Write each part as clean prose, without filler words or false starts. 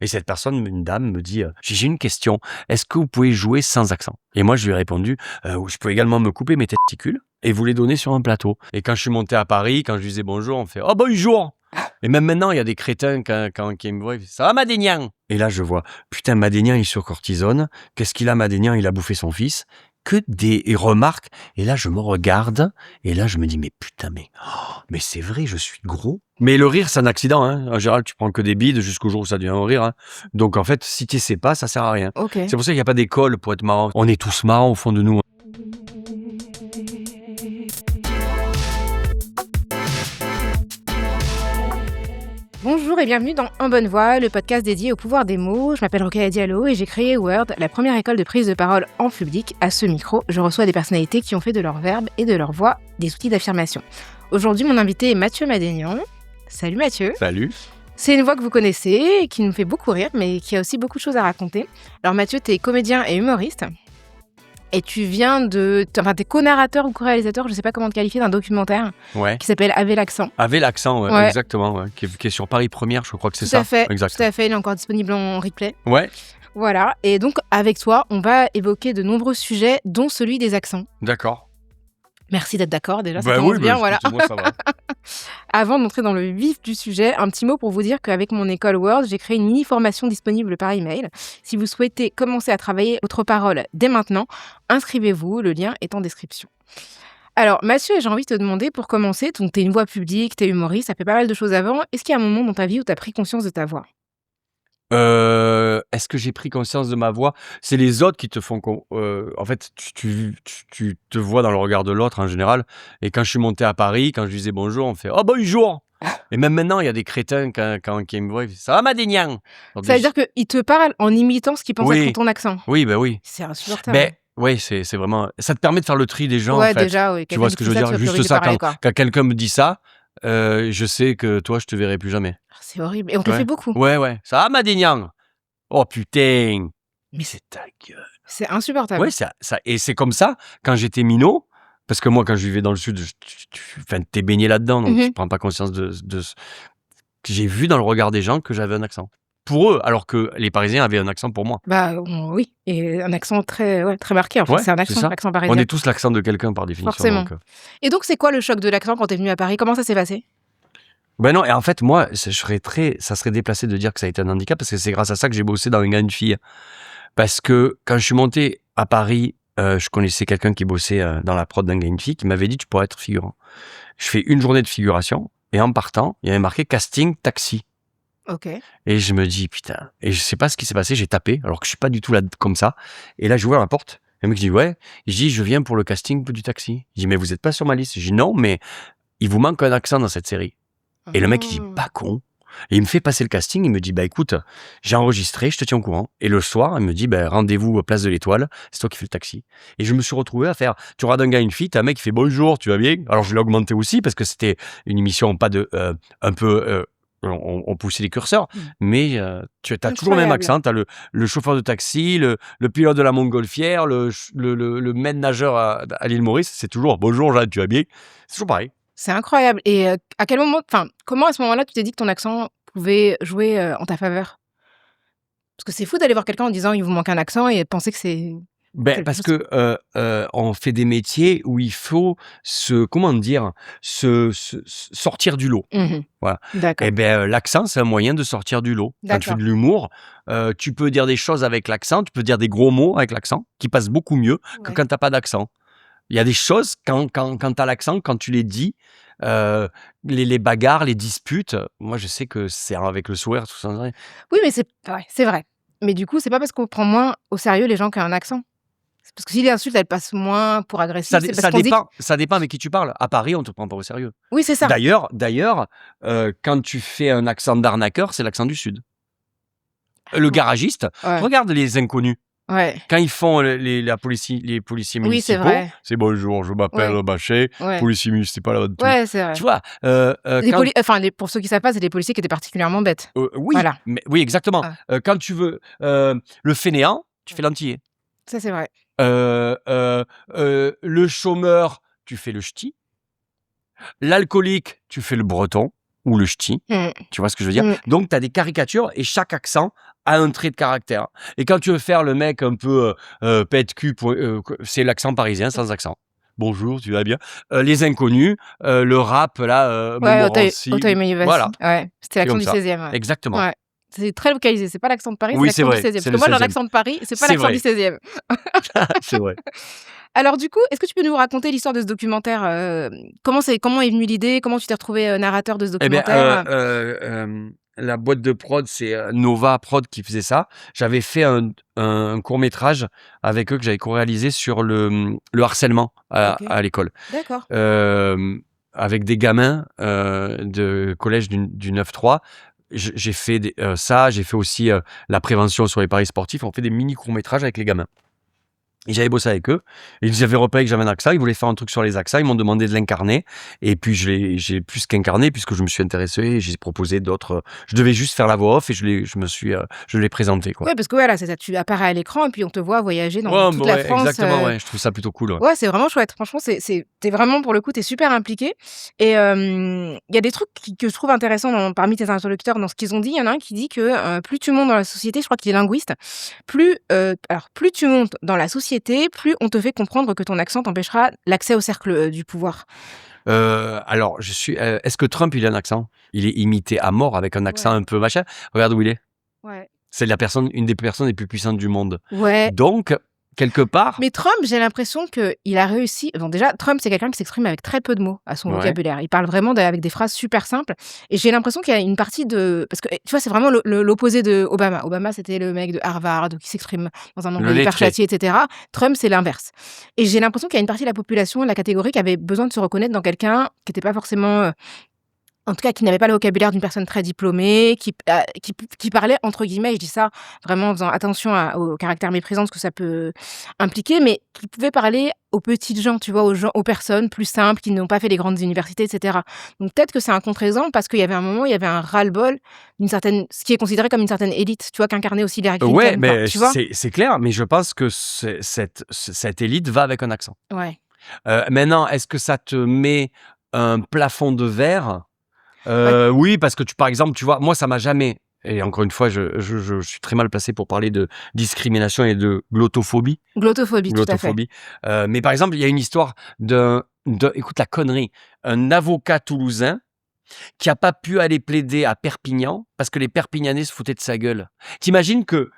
Et cette personne, une dame, me dit j'ai une question. Est-ce que vous pouvez jouer sans accent? Et moi, je lui ai répondu je peux également me couper mes testicules et vous les donner sur un plateau. Et quand je suis monté à Paris, quand je lui disais bonjour, on fait oh bonjour. Et même maintenant, il y a des crétins qui me voient, ils disent, ça va Madénian? Et là, je vois, putain, Madénian, il est sur cortisone. Qu'est-ce qu'il a, Madénian? Il a bouffé son fils. Que des remarques. Et là, je me regarde. Et là, je me dis, mais putain, mais c'est vrai, je suis gros. Mais le rire, c'est un accident. Hein. En général, tu prends que des bides jusqu'au jour où ça devient un rire. Hein. Donc, en fait, si tu sais pas, ça sert à rien. Okay. C'est pour ça qu'il n'y a pas d'école pour être marrant. On est tous marrants au fond de nous. Bonjour et bienvenue dans En Bonne Voix, le podcast dédié au pouvoir des mots. Je m'appelle Rokhaya Diallo et j'ai créé Word, la première école de prise de parole en public. À ce micro, je reçois des personnalités qui ont fait de leur verbe et de leur voix des outils d'affirmation. Aujourd'hui, mon invité est Mathieu Madénian. Salut Mathieu. Salut. C'est une voix que vous connaissez et qui nous fait beaucoup rire, mais qui a aussi beaucoup de choses à raconter. Alors Mathieu, t'es comédien et humoriste. Et tu viens de... Enfin, t'es co-narrateur ou co-réalisateur, je sais pas comment te qualifier, d'un documentaire qui s'appelle Avec l'accent. Avec l'accent, ouais. Exactement. Ouais. Qui est sur Paris Première, je crois que c'est ça. Tout à fait, il est encore disponible en replay. Ouais. Voilà, et donc avec toi, on va évoquer de nombreux sujets, dont celui des accents. D'accord. Merci d'être d'accord, déjà, ça commence bien, voilà. Moi, ça va. Avant d'entrer dans le vif du sujet, un petit mot pour vous dire qu'avec mon école Word, j'ai créé une mini-formation disponible par email. Si vous souhaitez commencer à travailler votre parole dès maintenant, inscrivez-vous, le lien est en description. Alors, Mathieu, j'ai envie de te demander, pour commencer, donc t'es une voix publique, t'es humoriste, ça fait pas mal de choses avant. Est-ce qu'il y a un moment dans ta vie où t'as pris conscience de ta voix ? Est-ce que j'ai pris conscience de ma voix? C'est les autres qui te font... en fait, tu te vois dans le regard de l'autre en général. Et quand je suis monté à Paris, quand je lui disais bonjour, on fait « Oh, bonjour !» Et même maintenant, il y a des crétins qui me voient, ils disent « Ça va, Madénian ?» Ça veut dire qu'ils te parlent en imitant ce qu'ils pensent être ton accent. Oui, bah oui. C'est insupportable. Mais oui, c'est vraiment... Ça te permet de faire le tri des gens, en fait. Déjà, oui. Tu vois ce que je veux dire? Juste ça, quand quelqu'un me dit ça, je sais que toi, je te verrai plus jamais. C'est horrible. Et on te le fait beaucoup. Ouais. Ça va, Madénian? Oh putain! Mais c'est ta gueule. C'est insupportable. Ouais, ça, et c'est comme ça, quand j'étais minot, parce que moi, quand je vivais dans le sud, t'es baigné là-dedans, donc tu prends pas conscience de j'ai vu dans le regard des gens que j'avais un accent. Pour eux, alors que les Parisiens avaient un accent pour moi. Bah oui, et un accent très marqué. En fait, c'est un accent, l'accent parisien. On est tous l'accent de quelqu'un par définition. Forcément. Donc, Et donc, c'est quoi le choc de l'accent quand t'es venu à Paris? Comment ça s'est passé? Ben non, et en fait, moi, ça serait déplacé de dire que ça a été un handicap, parce que c'est grâce à ça que j'ai bossé dans Un gars, une fille. Parce que quand je suis monté à Paris, je connaissais quelqu'un qui bossait dans la prod d'Un gars, une fille, qui m'avait dit tu pourrais être figurant. Je fais une journée de figuration, et en partant, il y avait marqué casting taxi. Ok. Et je me dis putain, et je sais pas ce qui s'est passé, j'ai tapé, alors que je suis pas du tout là comme ça. Et là, j'ai ouvert la porte, et le mec dit ouais, je dis je viens pour le casting du taxi. Je dis mais vous êtes pas sur ma liste? Je dis non, mais il vous manque un accent dans cette série. Et le mec, il dit, pas con. Et il me fait passer le casting, il me dit, bah écoute, j'ai enregistré, je te tiens au courant. Et le soir, il me dit, bah rendez-vous à Place de l'Étoile, c'est toi qui fais le taxi. Et je me suis retrouvé à faire, tu regardes Un gars, une fille, t'as un mec qui fait bonjour, tu vas bien? Alors je l'ai augmenté aussi, parce que c'était une émission pas de, un peu, on poussait les curseurs, mais tu as toujours le même accent, t'as le chauffeur de taxi, le pilote de la montgolfière, le maître nageur à l'île Maurice, c'est toujours bonjour Jade, tu vas bien? C'est toujours pareil. C'est incroyable. Et à quel moment, comment à ce moment-là tu t'es dit que ton accent pouvait jouer en ta faveur? Parce que c'est fou d'aller voir quelqu'un en disant il vous manque un accent et penser que c'est... Parce que on fait des métiers où il faut sortir du lot. Voilà. D'accord. Et l'accent, c'est un moyen de sortir du lot. Quand tu fais de l'humour, tu peux dire des choses avec l'accent, tu peux dire des gros mots avec l'accent, qui passent beaucoup mieux que quand t'as pas d'accent. Il y a des choses, quand t'as l'accent, quand tu les dis, les bagarres, les disputes, moi je sais que c'est avec le sourire, tout ça. Oui, mais c'est vrai. Mais du coup, c'est pas parce qu'on prend moins au sérieux les gens qui ont un accent. C'est parce que si les insultes, elles passent moins pour agressif, c'est parce qu'on dit... Ça dépend avec qui tu parles. À Paris, on te prend pas au sérieux. Oui, c'est ça. D'ailleurs, quand tu fais un accent d'arnaqueur, c'est l'accent du Sud. Le garagiste, regarde Les Inconnus. Ouais. Quand ils font les policiers municipaux, c'est bonjour, je m'appelle Bachet, policier municipal. Ouais, c'est vrai. Tu vois, pour ceux qui savent pas, c'est des policiers qui étaient particulièrement bêtes. Oui, voilà. Oui, exactement. Quand tu veux le fainéant, tu fais l'antillais. Ça, c'est vrai. Le chômeur, tu fais le ch'ti. L'alcoolique, tu fais le breton. ou le ch'ti. Mm. Tu vois ce que je veux dire? Donc, tu as des caricatures et chaque accent a un trait de caractère. Et quand tu veux faire le mec un peu pète-cul, c'est l'accent parisien sans accent. Bonjour, tu vas bien? Les inconnus, le rap, là, Ouais, Montmorency. Auteuil-Maillot-Vassy. Voilà, Ouais, c'était c'est l'accent comme du ça. 16e. Ouais. Exactement. Ouais. C'est très localisé. C'est pas l'accent de Paris, c'est Oui, c'est l'accent du vrai. 16e. C'est Parce que le moi, dans 16e. l'accent de Paris, c'est pas C'est l'accent vrai. du 16e. C'est vrai. Alors du coup, est-ce que tu peux nous raconter l'histoire de ce documentaire? Comment est venue l'idée? Comment tu t'es retrouvé narrateur de ce Eh bien, documentaire? la boîte de prod, c'est Nova Prod qui faisait ça. J'avais fait un court-métrage avec eux que j'avais co-réalisé sur le harcèlement Ok. à l'école. D'accord. Avec des gamins de collège du 9-3. J'ai fait ça, j'ai fait aussi la prévention sur les paris sportifs. On fait des mini courts-métrages avec les gamins. Et j'avais bossé avec eux. Ils avaient repéré que j'avais un accent. Ils voulaient faire un truc sur les accents. Ils m'ont demandé de l'incarner. Et puis, j'ai plus qu'incarné puisque je me suis intéressé. J'ai proposé d'autres. Je devais juste faire la voix off et je l'ai présenté, quoi. Ouais, parce que voilà, c'est ça. Tu apparais à l'écran et puis on te voit voyager dans Ouais, toute bah la ouais, France. exactement, ouais. Je trouve ça plutôt cool, ouais. Ouais, c'est vraiment chouette. Franchement, t'es vraiment, pour le coup, t'es super impliqué. Et il y a des trucs que je trouve intéressants parmi tes interlocuteurs dans ce qu'ils ont dit. Il y en a un qui dit que plus tu montes dans la société, je crois qu'il est linguiste, plus tu montes dans la société, plus on te fait comprendre que ton accent t'empêchera l'accès au cercle du pouvoir. Alors, est-ce que Trump, il a un accent? Il est imité à mort avec un accent Ouais. un peu machin. Regarde où il est. Ouais. C'est une des personnes les plus puissantes du monde. Ouais. Donc, quelque part. Mais Trump, j'ai l'impression qu'il a réussi. Bon, déjà, Trump, c'est quelqu'un qui s'exprime avec très peu de mots à son Ouais. vocabulaire. Il parle vraiment avec des phrases super simples. Et j'ai l'impression qu'il y a une partie de. Parce que, tu vois, c'est vraiment l'opposé de Obama. Obama, c'était le mec de Harvard qui s'exprime dans un anglais hyper lettré. châtié, etc. Trump, c'est l'inverse. Et j'ai l'impression qu'il y a une partie de la population, de la catégorie, qui avait besoin de se reconnaître dans quelqu'un qui n'était pas forcément. En tout cas, qui n'avait pas le vocabulaire d'une personne très diplômée, qui parlait entre guillemets, je dis ça vraiment en faisant attention au caractère méprisant, ce que ça peut impliquer, mais qui pouvait parler aux petites gens, tu vois, aux personnes plus simples, qui n'ont pas fait les grandes universités, etc. Donc peut-être que c'est un contre-exemple, parce qu'il y avait un moment, il y avait un ras-le-bol d'une certaine, ce qui est considéré comme une certaine élite, tu vois, qu'incarnait aussi Hillary Clinton. Ouais, mais tu vois. c'est clair, mais je pense que cette élite va avec un accent. Ouais. Maintenant, est-ce que ça te met un plafond de verre? Ouais. Oui, parce que par exemple, tu vois, moi, ça m'a jamais. Et encore une fois, je suis très mal placé pour parler de discrimination et de glottophobie. Glottophobie, tout à fait. Mais par exemple, il y a une histoire écoute la connerie, un avocat toulousain qui a pas pu aller plaider à Perpignan parce que les Perpignanais se foutaient de sa gueule. T'imagines que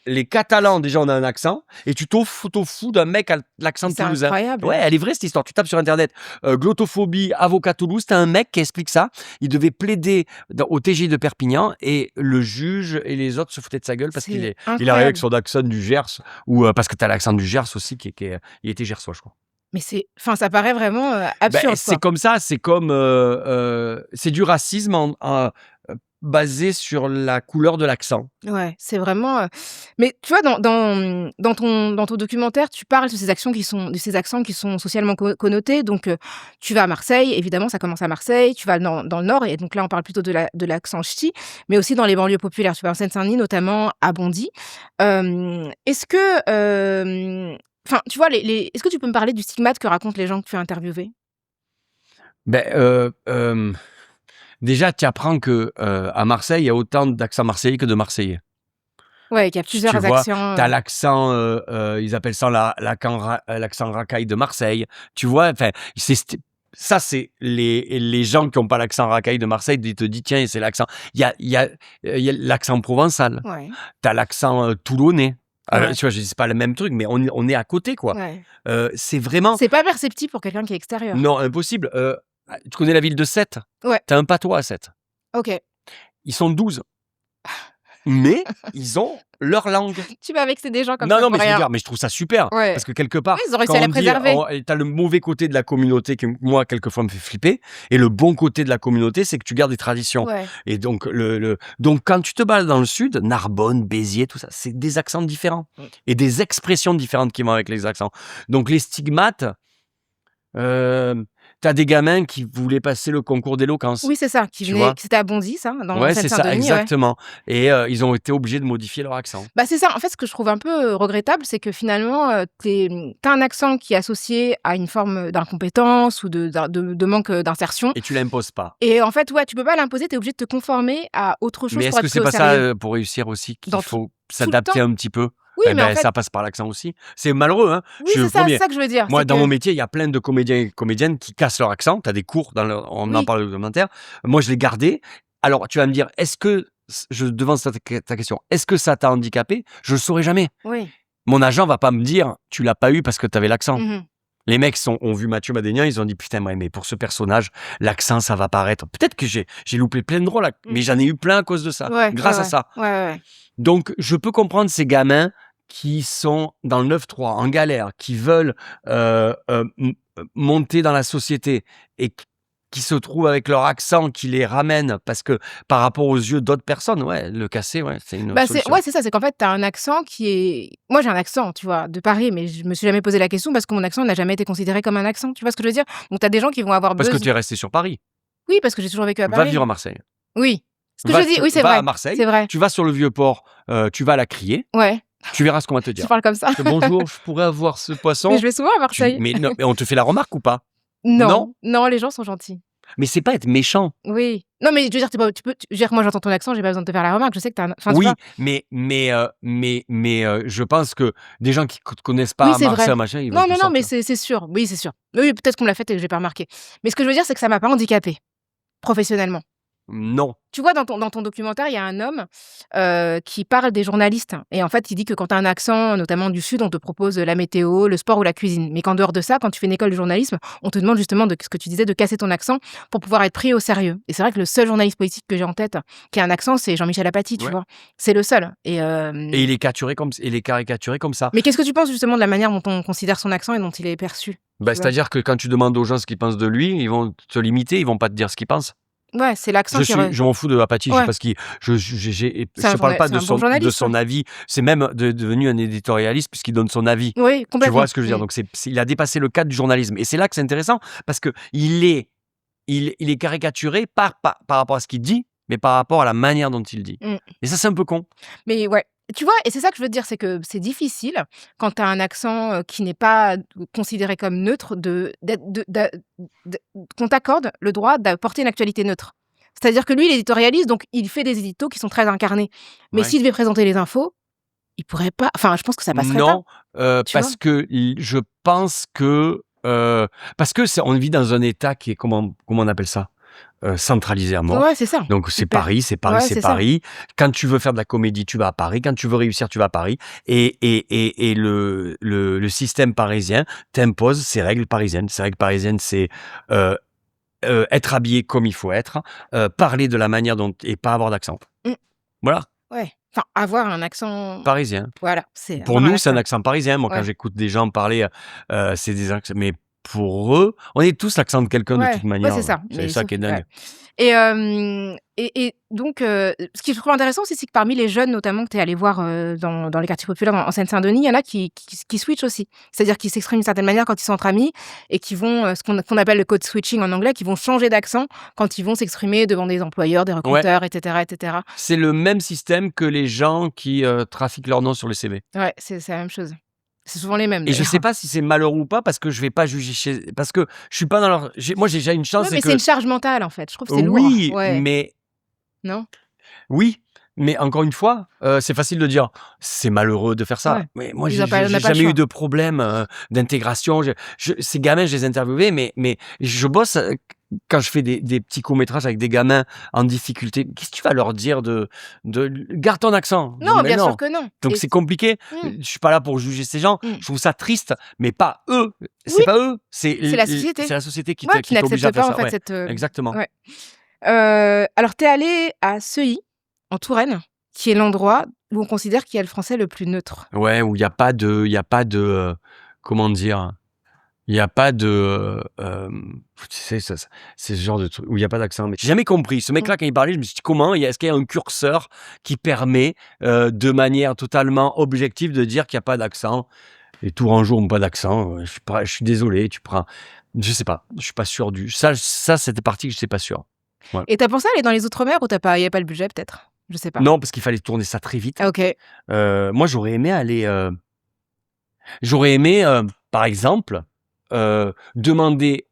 les Catalans, déjà, on a un accent, et tu t'auto-fous d'un mec à l'accent C'est toulousain. incroyable. Ouais, elle est vraie, cette histoire. Tu tapes sur Internet, glottophobie, avocat Toulouse, t'as un mec qui explique ça. Il devait plaider au TGI de Perpignan, et le juge et les autres se foutaient de sa gueule parce qu'il arrivait avec son accent du Gers, ou parce que t'as l'accent du Gers aussi, il était gersois, je crois. Mais ça paraît vraiment absurde. C'est comme ça, c'est comme... c'est du racisme basé sur la couleur de l'accent. Ouais, c'est vraiment. Mais tu vois, dans ton documentaire, tu parles de ces accents qui sont socialement connotés. Donc, tu vas à Marseille, évidemment, ça commence à Marseille. Tu vas dans le Nord, et donc là, on parle plutôt de l'accent ch'ti, mais aussi dans les banlieues populaires. Tu vas en Seine-Saint-Denis, notamment à Bondy. Est-ce que, enfin, tu vois, est-ce que tu peux me parler du stigmate que racontent les gens que tu as interviewés? Déjà, tu apprends que à Marseille, il y a autant d'accents marseillais que de Marseillais. Ouais, qu'il y a plusieurs Tu vois, accents. tu as l'accent, ils appellent ça l'accent racaille de Marseille. Tu vois, enfin, ça, c'est les gens qui n'ont pas l'accent racaille de Marseille, ils te disent, tiens, c'est l'accent. Il y a l'accent provençal. Ouais. Tu as l'accent toulonnais. Ouais. Tu vois, c'est pas le même truc, mais on est à côté, quoi. Ouais. C'est vraiment... C'est pas perceptible pour quelqu'un qui est extérieur. Non, impossible. Tu connais la ville de Sète? Ouais. T'as un patois à Sète. Ok. Ils sont 12. Mais ils ont leur langue. Tu vas vexer des gens comme ça. Non, mais je veux dire, mais je trouve ça super. Ouais. Parce que quelque part, Oui, ils auraient réussi à la préserver. t'as le mauvais côté de la communauté qui, moi, quelquefois, me fait flipper. Et le bon côté de la communauté, c'est que tu gardes des traditions. Ouais. Et donc, donc, quand tu te balades dans le sud, Narbonne, Béziers, tout ça, c'est des accents différents. Et des expressions différentes qui vont avec les accents. Donc, les stigmates, t'as des gamins qui voulaient passer le concours d'éloquence. Oui, c'est ça, Tu vois? c'était à Bondy, ça, dans Ouais, c'est ça, Seine-Saint-Denis, ouais. exactement. Et ils ont été obligés de modifier leur accent. Bah, c'est ça. En fait, ce que je trouve un peu, regrettable, c'est que finalement, tu as un accent qui est associé à une forme, d'incompétence ou de manque, d'insertion Et tu l'imposes pas. et en fait, ouais, tu peux pas l'imposer, tu es obligé de te conformer à autre chose Mais pour est-ce être que pris c'est au pas ça, sérieux. pour réussir aussi qu'il Dans faut tout le s'adapter temps. un petit peu? Oui, Eh mais en ben, fait ça passe par l'accent aussi. C'est malheureux, hein. oui, Je suis le c'est 1er. ça que je veux dire. Moi, C'est dans que mon métier, il y a plein de comédiens et comédiennes qui cassent leur accent. Tu as des cours on en oui, parle dans le documentaire. Moi, je l'ai gardé. Alors, tu vas me dire, est-ce que je devance ta question, est-ce que ça t'a handicapé? Je le saurai jamais. oui. Mon agent va pas me dire, tu l'as pas eu parce que tu avais l'accent. Mmh. Les mecs ont vu Mathieu Madénian, ils ont dit putain, ouais, mais pour ce personnage, l'accent, ça va paraître. Peut-être que j'ai loupé plein de rôles, mais j'en ai eu plein à cause de ça, Ouais, grâce ouais, à ça. ouais. Ouais, ouais. Donc, je peux comprendre ces gamins qui sont dans le 9-3, en galère, qui veulent monter dans la société et qui se trouvent avec leur accent qui les ramène parce que par rapport aux yeux d'autres personnes, ouais, le casser, ouais, c'est une Bah, solution. c'est ça, c'est qu'en fait, tu as un accent qui est moi, j'ai un accent, tu vois, de Paris, mais je me suis jamais posé la question parce que mon accent n'a jamais été considéré comme un accent, tu vois ce que je veux dire? Donc tu as des gens qui vont avoir Parce que besoin tu es resté sur Paris. oui, parce que j'ai toujours vécu à Va Paris. vivre à Marseille. Oui. Ce que je dis, oui, c'est Va vrai, à Marseille, c'est vrai. tu vas sur le Vieux-Port, tu vas à la crier, Ouais, tu verras ce qu'on va te tu dire. parles comme ça. Bonjour, je pourrais avoir ce Mais poisson. je vais souvent à Marseille. Mais non, mais on te fait la remarque ou pas? Non? Non, les gens sont gentils. Mais c'est pas être méchant. Oui. Non, mais je veux dire, je veux dire, moi, j'entends ton accent, j'ai pas besoin de te faire la remarque. Je sais que tu as un enfin, tu Oui, vois? mais je pense que des gens qui te connaissent pas Oui, à c'est vrai. Marseille, machin, ils vont Non, te non, mais sortir. c'est sûr. Oui, c'est sûr. Oui, peut-être qu'on me l'a fait et que j'ai pas remarqué. Mais ce que je veux dire, c'est que ça m'a pas handicapée, professionnellement. Non. Tu vois, dans ton documentaire, il y a un homme, qui parle des journalistes et en fait, il dit que quand tu as un accent, notamment du sud, on te propose, la météo, le sport ou la cuisine. Mais qu'en dehors de ça, quand tu fais une école de journalisme, on te demande justement de ce que tu disais, de casser ton accent pour pouvoir être pris au sérieux. Et c'est vrai que le seul journaliste politique que j'ai en tête qui a un accent, c'est Jean-Michel Apathy, tu Ouais. vois? C'est le seul Et il est caricaturé comme ça. mais qu'est-ce que tu penses justement de la manière dont on considère son accent et dont il est perçu? Bah, Tu vois? c'est-à-dire que quand tu demandes aux gens ce qu'ils pensent de lui, ils vont te limiter, ils vont pas te dire ce qu'ils pensent. Ouais, c'est l'accent qui re Je m'en fous de Apathy, je sais ouais, pas ce qu'il je c'est un te parle pas c'est de un bon de journaliste, son ouais. avis. C'est même devenu un éditorialiste puisqu'il donne son avis. Oui, Tu complètement. vois ce que je veux dire? Donc il a dépassé le cadre du journalisme et c'est là que c'est intéressant parce que il est caricaturé par rapport à ce qu'il dit, mais par rapport à la manière dont il le dit. Mmh. Et ça, c'est un peu con. Mais ouais, tu vois? Et c'est ça que je veux te dire, c'est que c'est difficile quand tu as un accent, qui n'est pas considéré comme neutre qu'on t'accorde le droit d'apporter une actualité neutre. C'est-à-dire que lui, il éditorialise, donc il fait des éditos qui sont très incarnés. Mais Ouais. s'il devait présenter les infos, il pourrait pas enfin, je pense que ça passerait pas, Non, tu vois? parce que je pense que, parce que on vit dans un État qui est comment on appelle ça? Centralisé à mort. Ouais, c'est ça. Donc c'est Hyper Paris, c'est Paris, ouais, c'est c'est ça. Paris. Quand tu veux faire de la comédie, tu vas à Paris. Quand tu veux réussir, tu vas à Paris. Et le système parisien t'impose ses règles parisiennes. Ces règles parisiennes, c'est euh, être habillé comme il faut être, parler de la manière dont et pas avoir d'accent. Mmh, Voilà, ouais. Enfin, avoir un accent parisien. voilà, c'est Pour avoir un nous, c'est un accent. accent parisien. Moi, quand Ouais. j'écoute des gens parler, c'est des accents. Mais pour eux, on est tous l'accent de quelqu'un de toute Ouais, manière. c'est ça. C'est Mais ça sauf qui est ouais. dingue. Et donc, ce que je trouve intéressant aussi, c'est que parmi les jeunes, notamment, que tu es allé voir dans les quartiers populaires en Seine-Saint-Denis, il y en a qui switchent aussi. C'est-à-dire qu'ils s'expriment d'une certaine manière quand ils sont entre amis et qui vont, ce qu'on appelle le code switching en anglais, qui vont changer d'accent quand ils vont s'exprimer devant des employeurs, des Ouais. recruteurs, etc., etc. C'est le même système que les gens qui trafiquent leur nom sur les CV. Ouais, c'est la même chose. C'est souvent les mêmes, Et je d'ailleurs. sais pas si c'est malheureux ou pas parce que je vais pas juger parce que je suis pas dans leur. Moi, j'ai déjà une chance, Ouais, c'est mais c'est que une charge mentale, en fait. Je trouve que c'est lourd. oui, Ouais. Non? mais encore une fois, c'est facile de dire c'est malheureux de faire ça. Ouais. Mais moi, On n'a pas j'ai le jamais eu choix. de problème d'intégration. Ces gamins, je les ai interviewés, mais je bosse quand je fais des petits courts-métrages avec des gamins en difficulté. Qu'est-ce que tu vas leur dire de garde ton accent? Non, Mais bien non. sûr que non. Donc Et c'est compliqué. Mmh. Je suis pas là pour juger ces gens. Mmh. Je trouve ça triste, mais pas eux. C'est Oui, pas eux. C'est la société. C'est la société qui Ouais, qui t'oblige à n'accepte faire pas, en ça. fait, Ouais, cette, exactement. ouais. Alors, tu es allé à Seuilly, en Touraine, qui est l'endroit où on considère qu'il y a le français le plus neutre. Ouais, où il y a pas de comment dire? Il y a pas de tu sais, c'est ce genre de truc où il y a pas d'accent. Mais j'ai jamais compris. Ce Mmh. mec-là, quand il parlait, je me suis dit comment? Est-ce qu'il y a un curseur qui permet de manière totalement objective de dire qu'il y a pas d'accent? Les Tourangeaux ont pas d'accent. Je suis désolé. Tu prends. Je sais pas. Je suis pas sûr du. Ça c'était parti que je sais pas sûr. Ouais. Et t'as pensé aller dans les Outre-mer ou il n'y a pas le budget peut-être? Je sais pas. Non, parce qu'il fallait tourner ça très vite. Ah, ok. Moi, j'aurais aimé aller. Par exemple, demander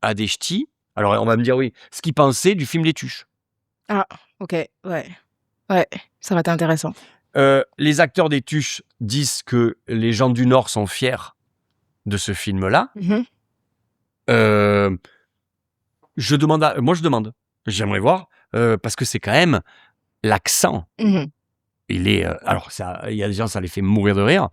à des ch'tis. Alors, on va me dire oui, ce qu'ils pensaient du film Les Tuches. Ah, ok, ouais. Ouais, ça va être intéressant. Les acteurs des Tuches disent que les gens du Nord sont fiers de ce film-là. Mhm. Je demande. J'aimerais voir parce que c'est quand même l'accent. Mhm. Il est alors ça, il y a des gens ça les fait mourir de rire.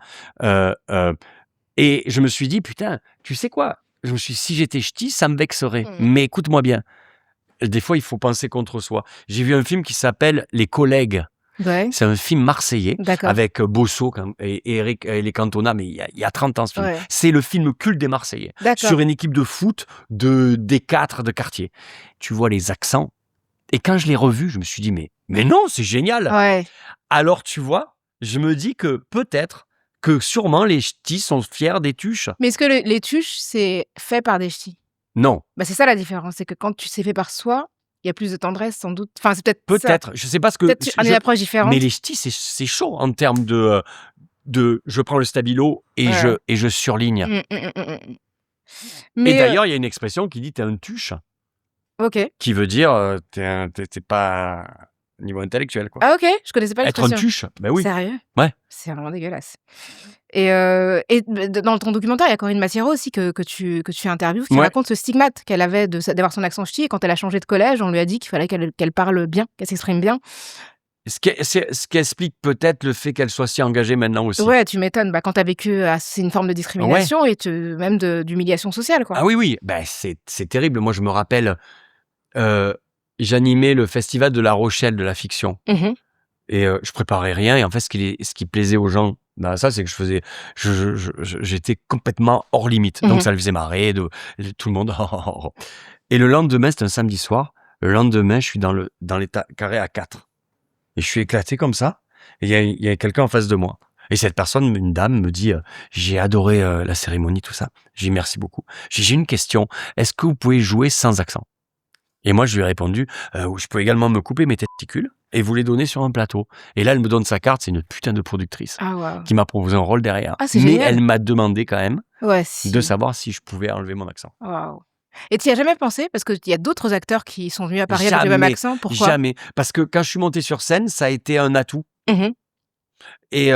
Et je me suis dit putain, tu sais quoi? Je me suis dit, si j'étais ch'ti, ça me vexerait. Mais écoute-moi bien. Des fois, il faut penser contre soi. J'ai vu un film qui s'appelle Les Collègues. Ouais, C'est un film marseillais d'accord. avec Bosso et Eric et les Cantona, mais il y a 30 ans ce film. Ouais. C'est le film culte des Marseillais. D'accord. Sur une équipe de foot des 4 de quartier. Tu vois les accents. Et quand je l'ai revu, je me suis dit, mais non, c'est génial. Ouais. Alors, tu vois, je me dis que peut-être que sûrement les ch'tis sont fiers des Tuches. Mais est-ce que les Tuches, c'est fait par des ch'tis? Non. Bah, c'est ça la différence, c'est que quand c'est fait par soi, il y a plus de tendresse sans doute. Enfin, c'est peut-être ça. Peut-être. Je sais pas ce que. Peut-être une approche différente. Mais les ch'tis, c'est chaud en termes de. Je prends le stabilo et Ouais. je surligne. Mais Et d'ailleurs, il y a une expression qui dit t'es un tuche, ok. qui veut dire t'es pas niveau intellectuel, quoi. Ah ok, je connaissais pas Être un l'expression. tuche, ben oui. Sérieux? Ouais. C'est vraiment dégueulasse. Et dans ton documentaire, il y a Corinne Massiero aussi que tu interviewes, qui Ouais. raconte ce stigmate qu'elle avait d'avoir son accent ch'ti, et quand elle a changé de collège, on lui a dit qu'il fallait qu'elle parle bien, qu'elle s'exprime bien. Ce qui explique peut-être le fait qu'elle soit si engagée maintenant aussi. Ouais, tu m'étonnes. Bah, quand t'as vécu, c'est une forme de discrimination et même d'humiliation sociale, quoi. Ah oui, ben c'est terrible. Moi, je me rappelle, j'animais le festival de La Rochelle de la fiction. Mhm. Et je préparais rien. Et en fait, ce qui plaisait aux gens, ben ça, c'est que j'étais complètement hors limite. Donc, ça le faisait marrer tout le monde. Et le lendemain, c'était un samedi soir. Le lendemain, je suis dans les carrés à 4. Et je suis éclaté comme ça. Et il y a quelqu'un en face de moi. Et cette personne, une dame, me dit j'ai adoré la cérémonie, tout ça. J'ai dit merci beaucoup. J'ai une question. Est-ce que vous pouvez jouer sans accent? Et moi, je lui ai répondu je peux également me couper mes testicules et vous les donner sur un plateau. Et là, elle me donne sa carte. C'est une putain de productrice qui m'a proposé un rôle derrière. Ah, c'est Mais génial. elle m'a demandé quand même Si. de savoir si je pouvais enlever mon accent. Waouh. Et tu y as jamais pensé? Parce qu'il y a d'autres acteurs qui sont venus à Paris avec le même accent. Pourquoi? Jamais. Parce que quand je suis monté sur scène, ça a été un atout. Mhm. Et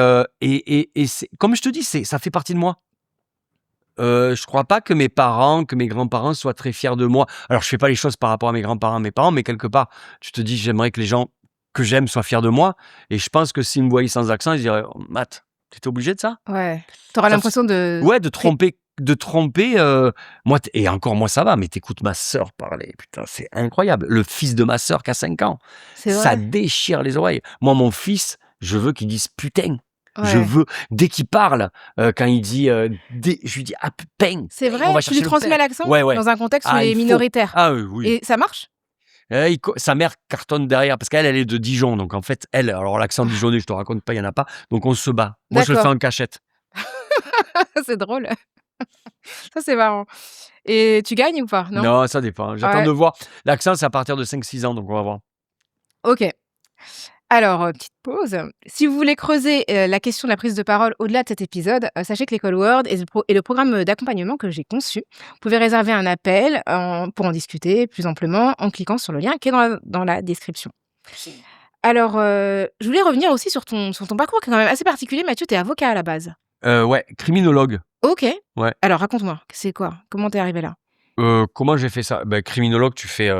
comme je te dis, ça fait partie de moi. Je crois pas que mes grands-parents soient très fiers de moi. Alors, je fais pas les choses par rapport à mes grands-parents, mes parents, mais quelque part, tu te dis, j'aimerais que les gens que j'aime soient fiers de moi. Et je pense que s'ils me voyaient sans accent, ils diraient, oh, Matt, t'étais obligé de ça? Ouais. T'auras l'impression de... Ouais, de tromper. Moi, et encore moi, ça va, mais t'écoutes ma sœur parler. Putain, c'est incroyable. Le fils de ma sœur qui a 5 ans. Ça déchire les oreilles. Moi, mon fils, je veux qu'il dise putain. Ouais. Je veux, dès qu'il parle, quand il dit, je lui dis ah putain. C'est vrai, tu lui transmets l'accent dans un contexte où il est minoritaire. Ah oui. Et ça marche? Sa mère cartonne derrière parce qu'elle est de Dijon, donc en fait alors l'accent dijonnais, je te raconte pas, il y en a pas, donc on se bat. Moi, je le fais en cachette. C'est drôle. Ça, c'est marrant. Et tu gagnes ou pas? Non, ça dépend. J'attends de voir. L'accent, c'est à partir de 5-6 ans, donc on va voir. Ok. Alors, petite pause. Si vous voulez creuser la question de la prise de parole au-delà de cet épisode, sachez que l'École Word est le programme d'accompagnement que j'ai conçu. Vous pouvez réserver un appel pour en discuter plus amplement en cliquant sur le lien qui est dans la description. Alors, je voulais revenir aussi sur ton parcours qui est quand même assez particulier. Mathieu, tu es avocat à la base. Ouais, criminologue. Ok. Ouais. Alors, raconte-moi, c'est quoi? Comment t'es arrivé là? Comment j'ai fait ça? Criminologue, tu fais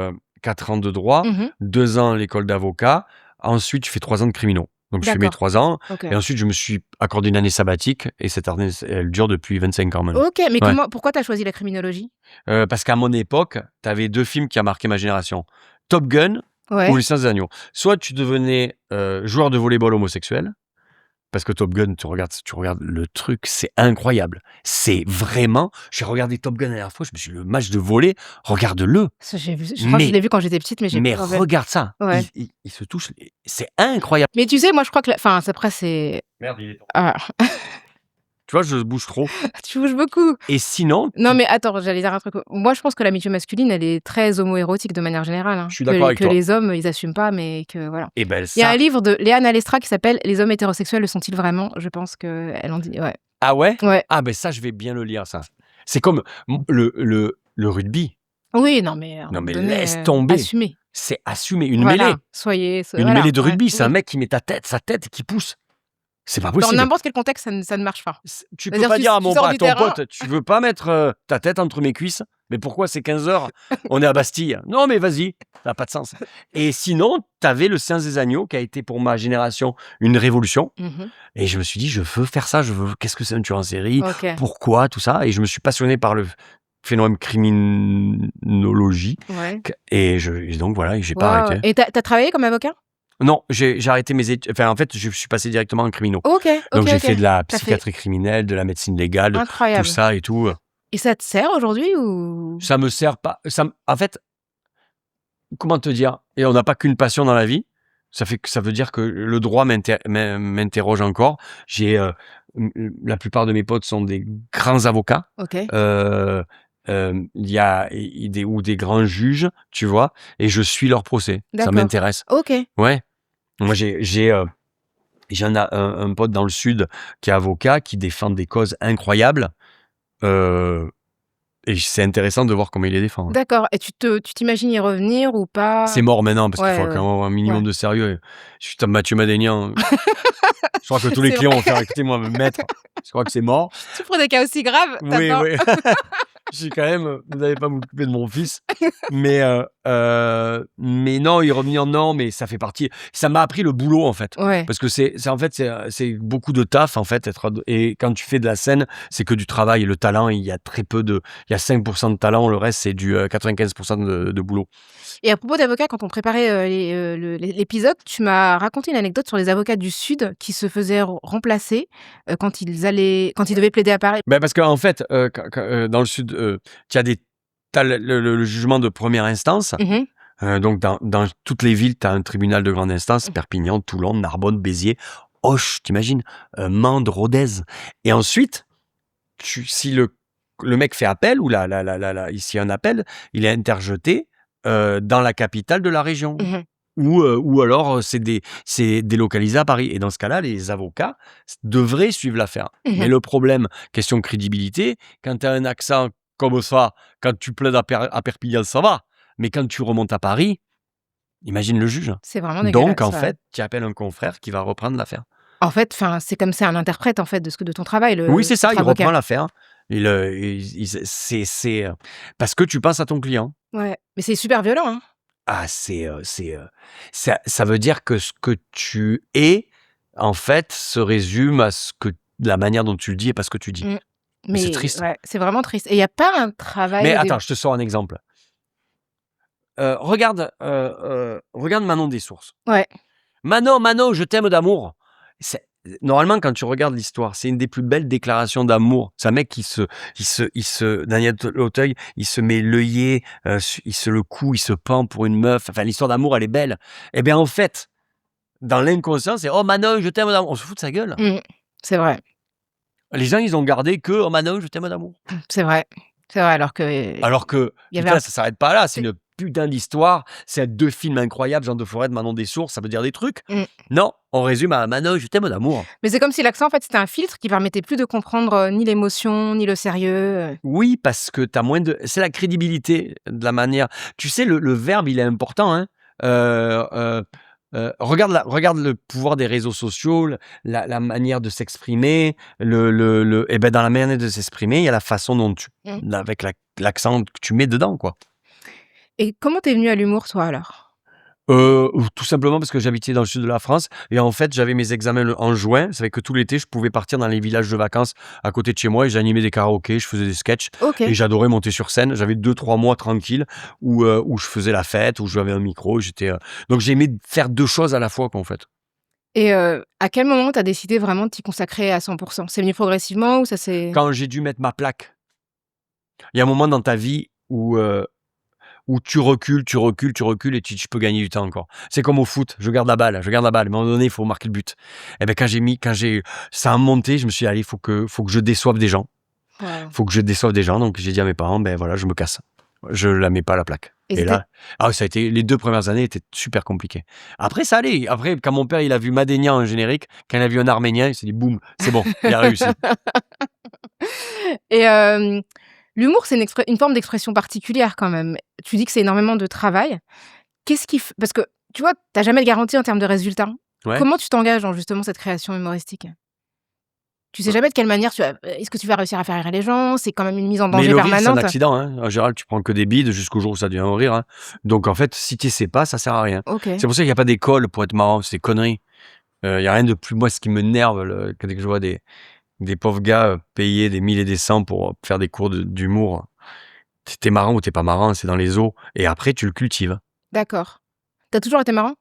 4 ans de droit, 2 ans à l'école d'avocat. Ensuite, tu fais 3 ans de criminaux. Donc, je fais mes 3 ans. Okay. Et ensuite, je me suis accordé une année sabbatique. Et cette année, elle dure depuis 25 ans maintenant. Ok, mais pourquoi tu as choisi la criminologie? Parce qu'à mon époque, tu avais 2 films qui ont marqué ma génération. Top Gun ou Les Sciences des Agneaux. Soit tu devenais joueur de volleyball homosexuel. Parce que Top Gun, tu regardes le truc, c'est incroyable. C'est vraiment... J'ai regardé Top Gun la dernière fois, je me suis dit, le match de volley, regarde-le. Je crois que je l'ai vu quand j'étais petite, mais j'ai pas regarde ça, il se touche, c'est incroyable. Mais tu sais, moi je crois que... Enfin, après c'est... Merde, il est temps. Ah. Tu vois, je bouge trop. Tu bouges beaucoup. Et sinon, Non, mais attends, j'allais dire un truc. Moi, je pense que l'amitié masculine, elle est très homo-érotique de manière générale. je suis d'accord avec Que toi. les hommes, ils assument pas, mais que voilà. Et ben Il y a un ça... livre de Léane Alestra qui s'appelle Les hommes hétérosexuels le sont-ils vraiment? Je pense qu'elle en dit. Ouais. Ah ouais? Ouais. Ah ben ça, je vais bien le lire, ça. C'est comme le rugby. Oui, non, mais à un Non, moment mais donné, laisse tomber. assumez. C'est assumer une Voilà. mêlée. Une Voilà. mêlée de rugby, Ouais, c'est un oui. mec qui met sa tête et qui pousse. C'est pas Dans possible. n'importe quel contexte, ça ne marche pas. Tu peux C'est-à-dire, pas dire à tu sors du ton terrain. pote, tu veux pas mettre ta tête entre mes cuisses? Mais pourquoi c'est 15h? On est à Bastille. Non, mais vas-y, ça n'a pas de sens. Et sinon, t'avais le Silence des agneaux qui a été pour ma génération une révolution. Mhm. Et je me suis dit, je veux faire ça. Qu'est-ce que c'est un tueur en série? Ok. Pourquoi tout ça? Et je me suis passionné par le phénomène criminologie. Ouais. Et donc voilà, j'ai pas Waouh. arrêté. Et t'as travaillé comme avocat? Non, j'ai arrêté mes études. Enfin, en fait, je suis passé directement en criminaux. Ok, Donc ok, j'ai ok. fait de la T'as fait psychiatrie criminelle, de la médecine légale, tout incroyable. ça et tout. Et ça te sert aujourd'hui ou? Ça me sert pas. En fait, comment te dire? Et on n'a pas qu'une passion dans la vie. Ça veut dire que le droit m'interroge encore. La plupart de mes potes sont des grands avocats. Ok. Il y a des grands juges, tu vois, et je suis leur procès. Ça D'accord. m'intéresse. Ok. Ouais. Moi, j'en ai un pote dans le sud qui est avocat, qui défend des causes incroyables. Et c'est intéressant de voir comment il les défend. D'accord. Et tu t'imagines y revenir ou pas? C'est mort maintenant, parce qu'il faut Ouais, quand même avoir un minimum ouais. de sérieux. Je suis comme Mathieu Madénian. Je crois que tous les C'est clients vont faire écouter, moi, me mettre. Je crois que c'est mort. Tu prends des cas aussi graves, Oui, t'attends. oui. Je suis quand même, vous n'allez pas m'occuper de mon fils. Mais non, y revenir, non, mais ça fait partie. Ça m'a appris le boulot, en fait. Ouais. Parce que c'est beaucoup de taf, en fait. Et quand tu fais de la scène, c'est que du travail. Le talent, il y a très peu il y a 5% de talent, le reste, c'est du 95% de boulot. Et à propos d'avocats, quand on préparait l'épisode, tu m'as raconté une anecdote sur les avocats du Sud qui se faisaient remplacer quand ils devaient plaider à Paris. Ben parce qu'en fait, dans le sud, t'as le jugement de première instance. Mhm. Donc dans toutes les villes, tu as un tribunal de grande instance, Perpignan, Toulon, Narbonne, Béziers, Auch, t'imagines, Mende, Rodez. Et ensuite, si le mec fait appel, ou ici un appel, il est interjeté dans la capitale de la région. Mhm. Ou alors c'est délocalisé à Paris. Et dans ce cas-là, les avocats devraient suivre l'affaire. Mhm. Mais le problème, question de crédibilité, quand tu as un accent comme ça, quand tu plaides à Perpignan, ça va. Mais quand tu remontes à Paris, imagine le juge. C'est vraiment dégueulasse. Donc, en ouais. fait, tu appelles un confrère qui va reprendre l'affaire. En fait, c'est comme c'est un interprète en fait de ton travail. Oui, c'est ça, votre il avocat. reprend l'affaire. C'est parce que tu penses à ton client. Ouais. Mais c'est super violent. Hein. Ah, ça veut dire que ce que tu es, en fait, se résume à la manière dont tu le dis et pas ce que tu dis. Mm. Mais c'est triste. Ouais, c'est vraiment triste. Et il n'y a pas un travail. Mais attends, je te sors un exemple. Regarde Manon des Sources. Ouais. Manon, je t'aime d'amour. Normalement, quand tu regardes l'histoire, c'est une des plus belles déclarations d'amour. C'est un mec qui Daniel Auteuil, il se met l'œillet, il se le cou, il se pend pour une meuf. Enfin, l'histoire d'amour, elle est belle. Eh bien, en fait, dans l'inconscient, c'est « Oh, Manon, je t'aime d'amour ». On se fout de sa gueule. C'est vrai. Les gens, ils ont gardé que « Oh, Manon, je t'aime d'amour ». C'est vrai. C'est vrai, alors que putain, ça s'arrête pas là. C'est une putain d'histoire. C'est 2 films incroyables, Jean de Forêt, Manon des Sources, ça veut dire des trucs. Non, on résume à Manon, je t'aime d'amour. Mais c'est comme si l'accent, en fait, c'était un filtre qui permettait plus de comprendre ni l'émotion, ni le sérieux. Oui, parce que t'as moins de... C'est la crédibilité de la manière... Tu sais, le verbe, il est important. Hein. Regarde le pouvoir des réseaux sociaux, la manière de s'exprimer. Et ben dans la manière de s'exprimer, il y a la façon dont avec l'accent que tu mets dedans, quoi. Et comment t'es venu à l'humour, toi, alors? Tout simplement parce que j'habitais dans le sud de la France et en fait j'avais mes examens en juin. C'est vrai que tout l'été je pouvais partir dans les villages de vacances à côté de chez moi et j'animais des karaokés, je faisais des sketchs et j'adorais monter sur scène. J'avais 2-3 mois tranquilles où je faisais la fête, où j'avais un micro. Donc j'aimais faire 2 choses à la fois, quoi, en fait. Et à quel moment t'as décidé vraiment de t'y consacrer à 100%? C'est venu progressivement ou ça s'est... Quand j'ai dû mettre ma plaque. Il y a un moment dans ta vie où où tu recules et tu peux gagner du temps encore. C'est comme au foot, je garde la balle. À un moment donné, il faut marquer le but. Et ben ça a monté, je me suis dit, allez, faut que je déçoive des gens. Wow. Faut que je déçoive des gens. Donc j'ai dit à mes parents, ben voilà, je me casse. Je la mets pas à la plaque. Et là, ça a été, les 2 premières années étaient super compliquées. Après, ça allait. Après, quand mon père, il a vu Madénian en générique, quand il a vu un Arménien, il s'est dit, boum, c'est bon, il a réussi. Et l'humour, c'est une forme d'expression particulière quand même. Tu dis que c'est énormément de travail. Parce que, tu vois, t'as jamais de garantie en termes de résultats. Ouais. Comment tu t'engages dans justement cette création humoristique? Tu sais jamais de quelle manière est-ce que tu vas réussir à faire rire les gens? C'est quand même une mise en danger Mais le rire, c'est un permanente. accident. Hein. En général, tu prends que des bides jusqu'au jour où ça devient un rire. Hein. Donc, en fait, si tu sais pas, ça sert à rien. Ok. C'est pour ça qu'il n'y a pas d'école pour être marrant. C'est des conneries. Il n'y a rien de plus. Moi, ce qui me nerve, dès que je vois des pauvres gars payer des 1000 et des 100 pour faire des cours d'humour. T'es marrant ou t'es pas marrant, c'est dans les os. Et après, tu le cultives. D'accord. T'as toujours été marrant?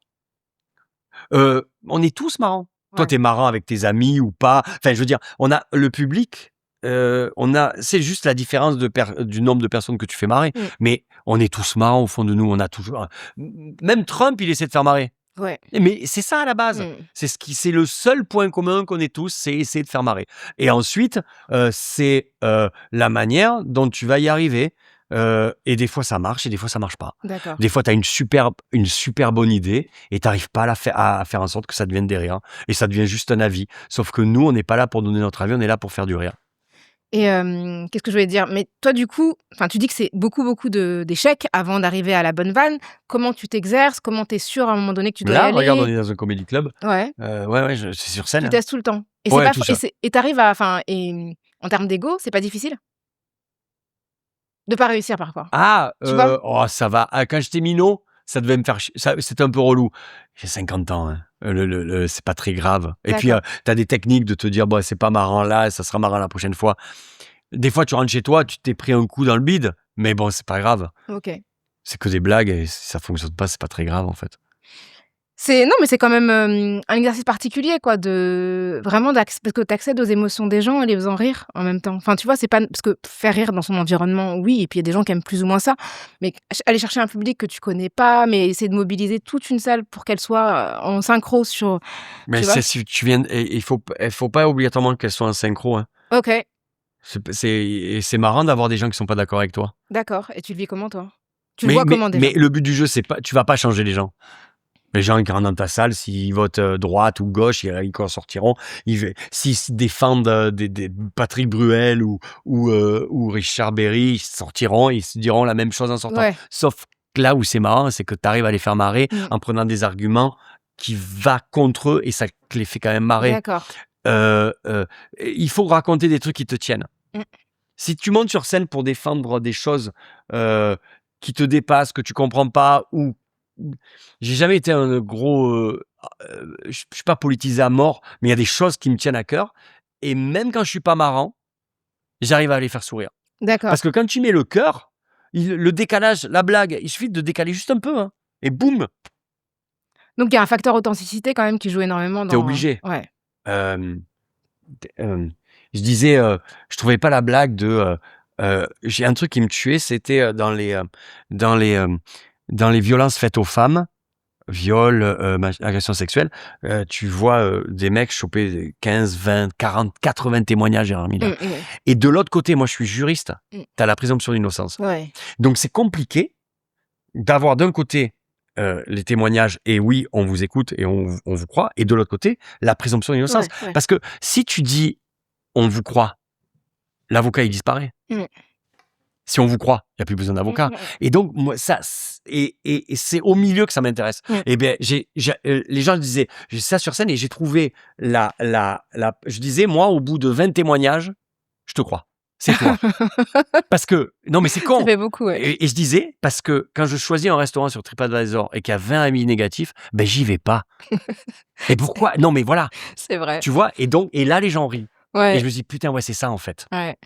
On est tous marrants. Toi, t'es marrant avec tes amis ou pas. Enfin, je veux dire, on a le public. C'est juste la différence du nombre de personnes que tu fais marrer. Mais on est tous marrants au fond de nous. On a toujours. Même Trump, il essaie de faire marrer. Ouais. Mais c'est ça à la base. C'est le seul point commun qu'on ait tous, c'est essayer de faire marrer. Et ensuite, c'est la manière dont tu vas y arriver. Et des fois ça marche et des fois ça marche pas. D'accord. Des fois tu as une super bonne idée et tu n'arrives pas à faire en sorte que ça devienne des rires. Et ça devient juste un avis. Sauf que nous, on n'est pas là pour donner notre avis, on est là pour faire du rire. Et qu'est-ce que je voulais dire? Mais toi, du coup, tu dis que c'est beaucoup d'échecs avant d'arriver à la bonne vanne. Comment tu t'exerces? Comment tu es sûr à un moment donné que tu dois y Là, aller? regarde, on est dans un comedy club. Ouais. C'est sur scène. Tu testes tout le temps. Et Ouais, c'est pas tout ça. et t'arrives à en termes d'ego, c'est pas difficile? De pas réussir parfois? Tu vois? Ça va. Quand j'étais minot, ça devait me faire c'était un peu relou. J'ai 50 ans. Hein. C'est pas très grave. Et puis, tu as des techniques de te dire, bah, c'est pas marrant là, ça sera marrant la prochaine fois. Des fois, tu rentres chez toi, tu t'es pris un coup dans le bide, mais bon, c'est pas grave. Ok. C'est que des blagues et si ça fonctionne pas, c'est pas très grave en fait. Non, mais c'est quand même un exercice particulier, quoi, parce que tu accèdes aux émotions des gens et les faisant rire en même temps. Enfin, tu vois, c'est pas parce que faire rire dans son environnement, oui, et puis il y a des gens qui aiment plus ou moins ça, mais aller chercher un public que tu connais pas, mais essayer de mobiliser toute une salle pour qu'elle soit en synchro sur. Mais si tu viens, il faut pas obligatoirement qu'elle soit en synchro. Hein. Ok. C'est marrant d'avoir des gens qui sont pas d'accord avec toi. D'accord. Et tu le vis comment, toi? Tu le vois comment déjà? Mais le but du jeu, c'est pas, tu vas pas changer les gens. Les gens qui rentrent dans ta salle, s'ils votent droite ou gauche, ils en sortiront. S'ils défendent des Patrick Bruel ou Richard Berry, ils sortiront, ils se diront la même chose en sortant. Ouais. Sauf que là où c'est marrant, c'est que tu arrives à les faire marrer en prenant des arguments qui vont contre eux et ça les fait quand même marrer. D'accord. Il faut raconter des trucs qui te tiennent. Si tu montes sur scène pour défendre des choses qui te dépassent, que tu comprends pas ou j'ai jamais été un gros. Je suis pas politisé à mort, mais il y a des choses qui me tiennent à cœur. Et même quand je suis pas marrant, j'arrive à les faire sourire. D'accord. Parce que quand tu mets le cœur, le décalage, la blague, il suffit de décaler juste un peu, hein, et boum. Donc il y a un facteur authenticité quand même qui joue énormément dans. T'es obligé. Ouais. Je disais, je trouvais pas la blague de. J'ai un truc qui me tuait, c'était dans les violences faites aux femmes, viol, agression sexuelle, tu vois des mecs choper 15, 20, 40, 80 témoignages, Jérémy. Et de l'autre côté, moi je suis juriste, t'as la présomption d'innocence. Ouais. Donc c'est compliqué d'avoir d'un côté les témoignages, et oui, on vous écoute et on vous croit, et de l'autre côté, la présomption d'innocence. Ouais. Parce que si tu dis on vous croit, l'avocat il disparaît. Si on vous croit, il n'y a plus besoin d'avocat. Et donc, moi, ça, et c'est au milieu que ça m'intéresse. Et bien, les gens disaient, j'ai ça sur scène et j'ai trouvé je disais, moi, au bout de 20 témoignages, je te crois. C'est toi. Parce que, non, mais c'est con. Ça fait beaucoup, ouais. Et je disais, parce que quand je choisis un restaurant sur TripAdvisor et qu'il y a 20 avis négatifs, ben, j'y vais pas. Et pourquoi? Non, mais voilà. C'est vrai. Tu vois? Et là, les gens rient. Ouais. Et je me dis, putain, ouais, c'est ça, en fait. Ouais.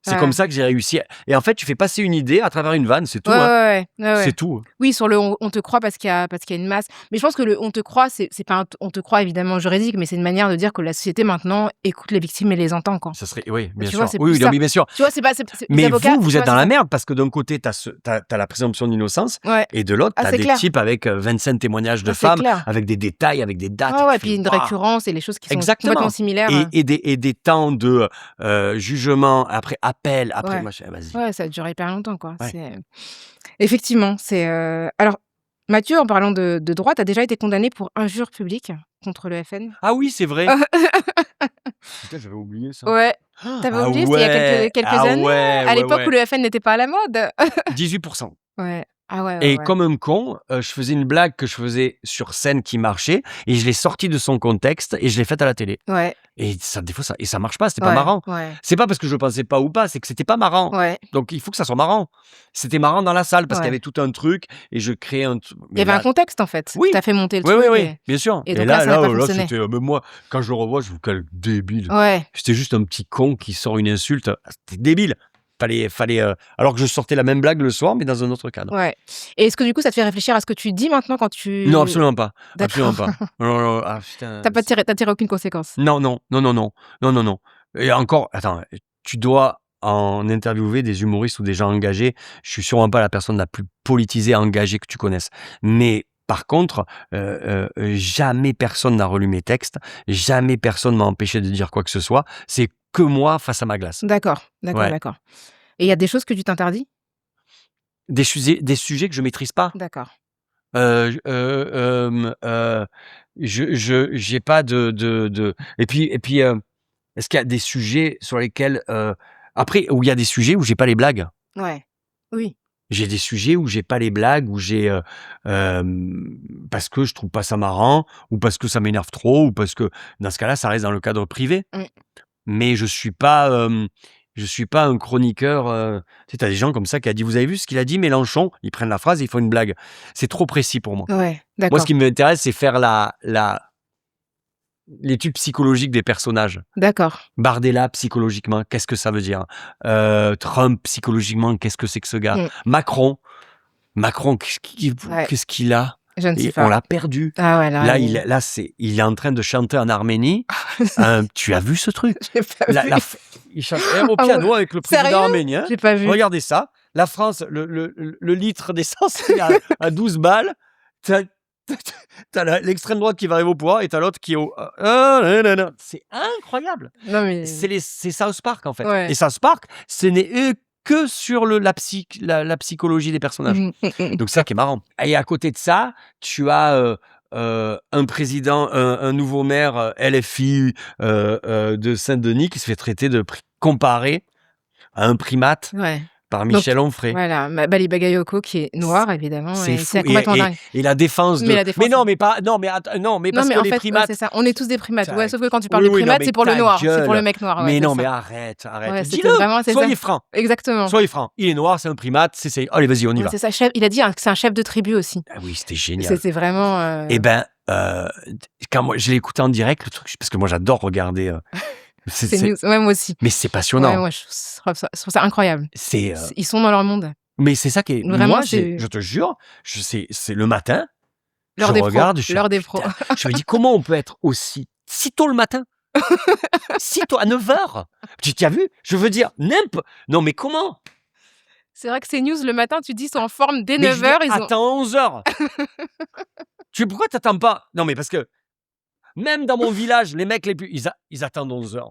C'est comme ça que j'ai réussi. Et en fait, tu fais passer une idée à travers une vanne, c'est tout. Ouais. C'est tout. Oui, sur le on te croit parce qu'il y a une masse. Mais je pense que le on te croit, c'est pas un on te croit évidemment juridique, mais c'est une manière de dire que la société maintenant écoute les victimes et les entend, quoi. Ça serait, oui, bien Tu sûr. vois, c'est Oui, plus non, ça. mais bien sûr. Tu vois, c'est pas les Mais avocats, vous tu êtes vois, dans c'est la ça. merde parce que d'un côté, t'as la présomption d'innocence Ouais. et de l'autre, Ah, t'as c'est des clair. types avec 25 témoignages de Ah, c'est femmes, clair. avec des détails, avec des dates. Ouais, et tu puis fais, une waouh. récurrence et les choses qui sont Exactement. complètement similaires. Et des temps de jugement, après appel, après Ouais. machin. Vas-y. Ouais, ça dure hyper longtemps, quoi. Ouais. C'est effectivement, c'est alors Mathieu, en parlant de droit, tu as déjà été condamné pour injure publique contre le FN? Ah oui, c'est vrai. Putain, j'avais oublié ça. Ouais. T'avais Ah oublié, c'était il y a ouais, quelques ah années, ouais, à ouais, l'époque où ouais. le FN n'était pas à la mode. 18%. Ouais. Ah ouais, Et ouais. comme un con, je faisais une blague que je faisais sur scène qui marchait et je l'ai sortie de son contexte et je l'ai faite à la télé. Ouais. Et ça, des fois, ça marche pas, c'était pas Ouais, marrant. ouais. C'est pas parce que je le pensais pas ou pas, c'est que c'était pas marrant. Ouais. Donc il faut que ça soit marrant. C'était marrant dans la salle parce qu'il y Ouais. avait tout un truc et je créais un truc. Il y avait un contexte, en fait. Oui. Tu as fait monter le Oui, truc. oui, bien sûr. Et donc là, ça n'a pas fonctionné. c'était, même moi, quand je le revois, je me dis, quel débile. Ouais. J'étais juste un petit con qui sort une insulte. C'était débile. Fallait alors que je sortais la même blague le soir, mais dans un autre cadre. Ouais. Et est-ce que du coup, ça te fait réfléchir à ce que tu dis maintenant quand tu... Non, absolument pas. D'accord. Absolument pas. Non, ah, putain, T'as tiré aucune conséquence. Non. Et encore, attends, tu dois en interviewer des humoristes ou des gens engagés. Je suis sûrement pas la personne la plus politisée, engagée que tu connaisses. Mais par contre, jamais personne n'a relu mes textes, jamais personne m'a empêché de dire quoi que ce soit. C'est que moi face à ma glace. D'accord. Ouais. Et il y a des choses que tu t'interdis? Des sujets que je maîtrise pas. D'accord. J'ai pas de et puis est-ce qu'il y a des sujets sur lesquels après où il y a des sujets où j'ai pas les blagues. Ouais. Oui. J'ai des sujets où j'ai pas les blagues, où j'ai parce que je trouve pas ça marrant ou parce que ça m'énerve trop ou parce que dans ce cas-là, ça reste dans le cadre privé. Mais je suis pas un chroniqueur. Tu sais, t'as des gens comme ça qui a dit, vous avez vu ce qu'il a dit Mélenchon? Ils prennent la phrase, et ils font une blague. C'est trop précis pour moi. Ouais, Moi, d'accord. ce qui m'intéresse, c'est faire l'étude psychologique des personnages. D'accord. Bardella, psychologiquement, qu'est-ce que ça veut dire? Trump, psychologiquement, qu'est-ce que c'est que ce gars? Macron, qu'est-ce qu'il a? Je ne sais Et pas. on l'a perdu. Ah ouais, là, il est en train de chanter en Arménie. Tu as vu ce truc? J'ai pas vu. Il chante au piano avec le président Sérieux? arménien. J'ai pas vu. Regardez ça. La France, le litre d'essence est à 12 balles. T'as l'extrême droite qui va arriver au pouvoir et t'as l'autre qui est au... C'est incroyable. Non, mais... C'est South Park, en fait. Ouais. Et South Park, ce n'est que sur la psychologie des personnages. Donc ça qui est marrant. Et à côté de ça, tu as un président, un nouveau maire LFI de Saint-Denis qui se fait traiter comparé à un primate. Ouais. Par Michel Onfray. Voilà, Bali Bagayoko qui est noir évidemment. C'est fou. Complètement dingue. Et la défense de. Mais non, mais pas. Non, mais parce que en les fait, primates. c'est ça. On est tous des primates. Ouais, sauf que quand tu parles Oui, de primates, c'est pour le noir. C'est pour le mec noir. Mais ouais, non, c'est mais ça. arrête. Ouais, Dis-le. Soyez franc. Exactement. Soyez franc. Il est noir, c'est un primate. Allez, vas-y, on y va. C'est ça. Il a dit que c'est un chef de tribu aussi. Ah oui, c'était génial. C'est vraiment. Eh ben, quand moi je l'ai écouté en direct, le truc, parce que moi j'adore regarder. Ouais, moi aussi. Mais c'est passionnant. Ouais, moi je trouve ça incroyable. Ils sont dans leur monde. Mais c'est ça qui est. Vraiment, moi, je te jure, c'est le matin. L'heure des pros. Je me dis, comment on peut être aussi si tôt le matin? Si tôt, à 9h. Tu as vu? Je veux dire, non, mais comment? C'est vrai que ces news le matin, tu dis, sont en forme dès 9h. Attends 11h. Pourquoi t'attends pas? Non, mais parce que même dans mon village, les mecs ils attendent 11h.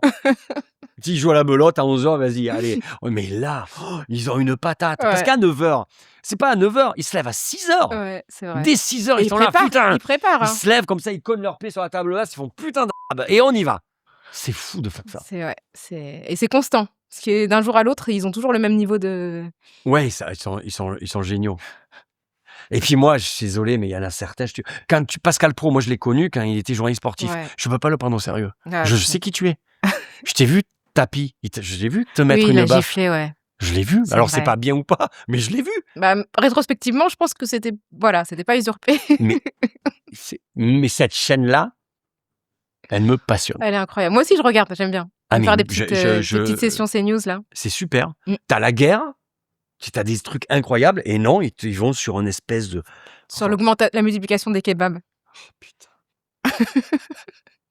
S'ils jouent à la belote à 11h, vas-y, allez. Mais là, ils ont une patate. Ouais. Parce qu'à 9h, c'est pas à 9h, ils se lèvent à 6h. Ouais, c'est vrai. Dès 6h, ils sont là, putain. Ils préparent. Ils se lèvent comme ça, ils cognent leurs pieds sur la table basse, ils font putain de... Et on y va. C'est fou de faire ça. Et c'est constant. Parce que d'un jour à l'autre, ils ont toujours le même niveau de... Ouais, ils sont géniaux. Et puis moi, je suis désolé, mais il y en a certains. Pascal Praud, moi je l'ai connu quand il était journaliste sportif. Ouais. Je peux pas le prendre au sérieux. Ah, je sais qui tu es. Je t'ai vu tapis. Je l'ai vu te mettre une baffe. Giflé, ouais. Je l'ai vu. Alors c'est pas bien ou pas, mais je l'ai vu. Bah, rétrospectivement, je pense que c'était pas usurpé. mais cette chaîne-là, elle me passionne. Elle est incroyable. Moi aussi, je regarde. J'aime bien. Ah, De mais faire des je, petites, je, des petites je- sessions CNews, là. c'est super. Mm. T'as la guerre, t'as des trucs incroyables, et non, ils vont sur une espèce de... Sur Oh, la multiplication des kebabs. putain,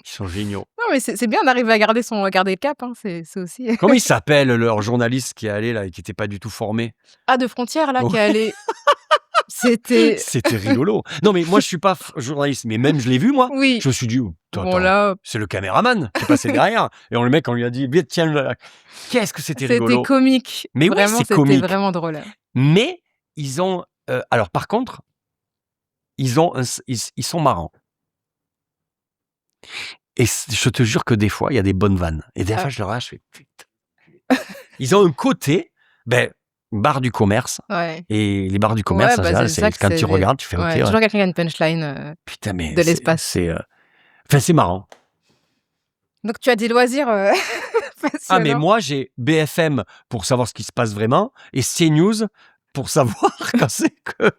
ils sont géniaux. Non, mais c'est bien d'arriver à garder le cap, hein, c'est aussi Comment il s'appelle, leur journaliste qui est allé là et qui n'était pas du tout formé? Ah, de Frontières, là, qui est Ouais. allé c'était C'était rigolo. Non, mais moi, je suis pas journaliste, mais même je l'ai vu, moi. oui, Je me suis dit, oh, bon attends, là, c'est le caméraman qui est passé derrière. Et le mec, on lui a dit, viens, tiens, là. Qu'est-ce que c'était c'était rigolo. comique. Mais oui, Vraiment, c'est c'était comique. vraiment drôle. Mais ils ont... alors, par contre, ils sont marrants. Et je te jure que des fois, il y a des bonnes vannes. Et des Ah. fois, je leur je fais, putain. Ils ont un côté, bar du commerce. Ouais. Et les bars du commerce, Ouais, en bah, général, c'est ça que quand c'est tu des regardes, tu fais, OK, ouais, ouais. toujours quelqu'un qui a une punchline, Putain, mais de l'espace. c'est marrant. Donc tu as des loisirs, Ah, mais passionnants. moi, j'ai BFM pour savoir ce qui se passe vraiment et CNews pour savoir quand c'est que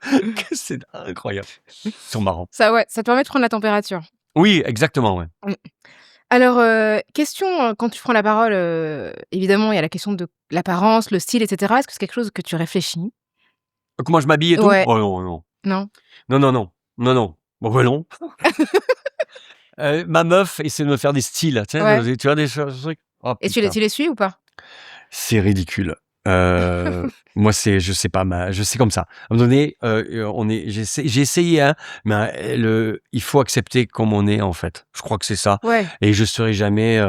c'est incroyable. Ils sont marrants. Ça, ouais, ça te permet de prendre la température. Oui, exactement, ouais. Alors, question, quand tu prends la parole, évidemment, il y a la question de l'apparence, le style, et cetera. Est-ce que c'est quelque chose que tu réfléchis? Comment je m'habille et tout? Ouais. Oh non, non. Non? Non, non, non. Non, non. Bon, ben non. Ma meuf essaie de me faire des styles, tu sais, Ouais. tu vois, des trucs. Oh, Et putain. tu les suis ou pas? C'est ridicule. Moi, je sais pas, je sais comme ça. À un moment donné, j'ai essayé, hein, mais il faut accepter comme on est, en fait. Je crois que c'est ça. Ouais. Et j'aurai jamais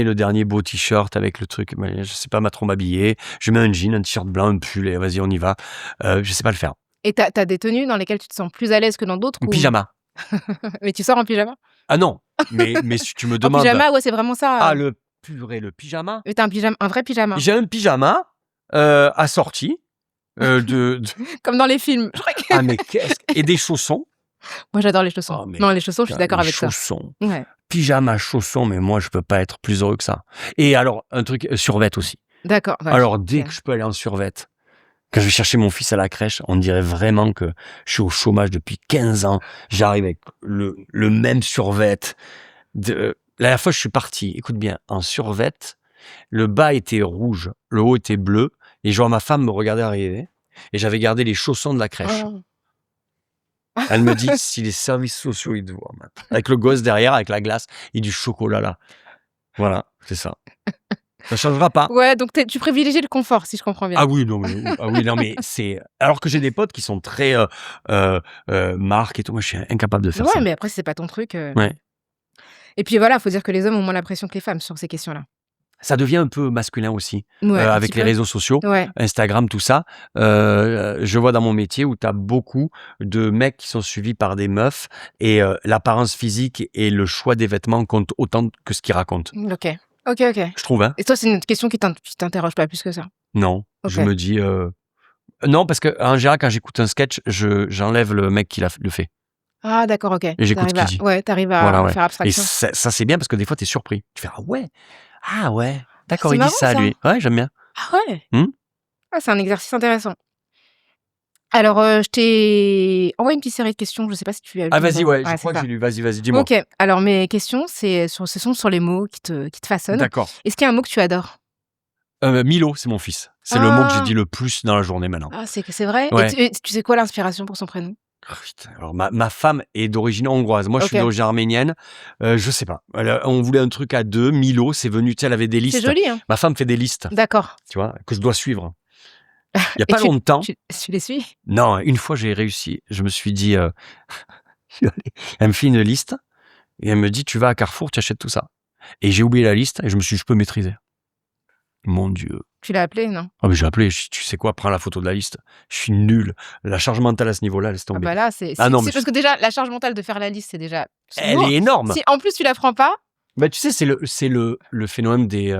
le dernier beau t-shirt avec le truc. Mais je sais pas trop m'habiller. Je mets un jean, un t-shirt blanc, un pull, et vas-y, on y va. Je sais pas le faire. Et t'as des tenues dans lesquelles tu te sens plus à l'aise que dans d'autres Un ou pyjama. mais tu sors en pyjama? Ah non, mais si tu me En demandes... pyjama, ouais, c'est vraiment ça, Ah, le pyjama. mais t'as un vrai pyjama? J'ai un pyjama assorti de... Comme dans les films. Je crois que Ah, mais et des chaussons. moi, j'adore les chaussons. Oh, mais Non, les chaussons, je suis d'accord les avec ça. chaussons. Ouais, Pyjama, chaussons, mais moi, je peux pas être plus heureux que ça. Et alors, un truc, survêt aussi. d'accord. Ouais, Alors, dès OK. que je peux aller en survêt, quand je vais chercher mon fils à la crèche, on dirait vraiment que je suis au chômage depuis 15 ans. J'arrive avec le même survêt. La dernière fois, je suis parti, écoute bien, en survêt. Le bas était rouge, le haut était bleu. Et genre, ma femme me regardait arriver. Et j'avais gardé les chaussons de la crèche. Oh. Elle me dit si les services sociaux, ils te voient, maintenant. Avec le gosse derrière, avec la glace et du chocolat là. Voilà, c'est ça. Ça changera pas. Ouais, donc tu privilégies le confort, si je comprends bien. Ah oui, non, mais c'est... Alors que j'ai des potes qui sont très marques et tout. Moi, je suis incapable de faire Ouais, ça. mais après, c'est pas ton truc. Ouais. Et puis voilà, faut dire que les hommes ont moins la pression que les femmes sur ces questions-là. Ça devient un peu masculin aussi, Ouais, un avec petit les peu. réseaux sociaux, Ouais. Instagram, tout ça. Je vois dans mon métier où tu as beaucoup de mecs qui sont suivis par des meufs et l'apparence physique et le choix des vêtements comptent autant que ce qu'ils racontent. OK. Je trouve, hein. Et toi, c'est une question qui t'interroge pas plus que ça? Non, OK. je me dis... Non, parce qu'en général, quand j'écoute un sketch, j'enlève le mec qui le fait. Ah d'accord, OK. Et j'écoute ce qu'il dit. Ouais, t'arrives à Voilà, ouais. faire Et abstraction. ça c'est bien parce que des fois, tu es surpris. Tu fais, ah ouais, d'accord, C'est il dit marrant, ça, ça. lui. Ouais, j'aime bien. Ah ouais? Mmh. Ah, c'est un exercice intéressant. Alors, je t'ai envoyé une petite série de questions, je sais pas si tu as lu. Ah, vas-y, ouais, je c'est crois que ça. j'ai lu. Vas-y, dis-moi. OK. Alors mes questions, ce sont sur les mots qui te façonnent. D'accord. Est-ce qu'il y a un mot que tu adores? Milo, c'est mon fils. C'est le mot que j'ai Ah! dit le plus dans la journée maintenant. Ah, c'est vrai? Ouais. Et tu sais quoi l'inspiration pour son prénom? Oh, putain. Alors, ma femme est d'origine hongroise. Moi, je suis OK. d'origine arménienne. Je sais pas. On voulait un truc à deux. Milo, c'est venu, tu sais, elle avait des listes. C'est joli, hein? Ma femme fait des listes, D'accord. tu vois, que je dois suivre. Il y a Et pas longtemps. Tu les suis? Non, une fois, j'ai réussi. Je me suis dit... elle me fait une liste et elle me dit, tu vas à Carrefour, tu achètes tout ça. Et j'ai oublié la liste et je me suis dit, je peux maîtriser. Mon Dieu. Tu l'as appelé, non? Ah, mais j'ai appelé, tu sais quoi, prends la photo de la liste. Je suis nul. La charge mentale à ce niveau-là, laisse Ah tomber. bah là, c'est Ah non, mais parce que déjà, la charge mentale de faire la liste, c'est déjà elle lourd. est énorme. Si en plus tu la prends pas, Bah, tu sais, c'est le phénomène des...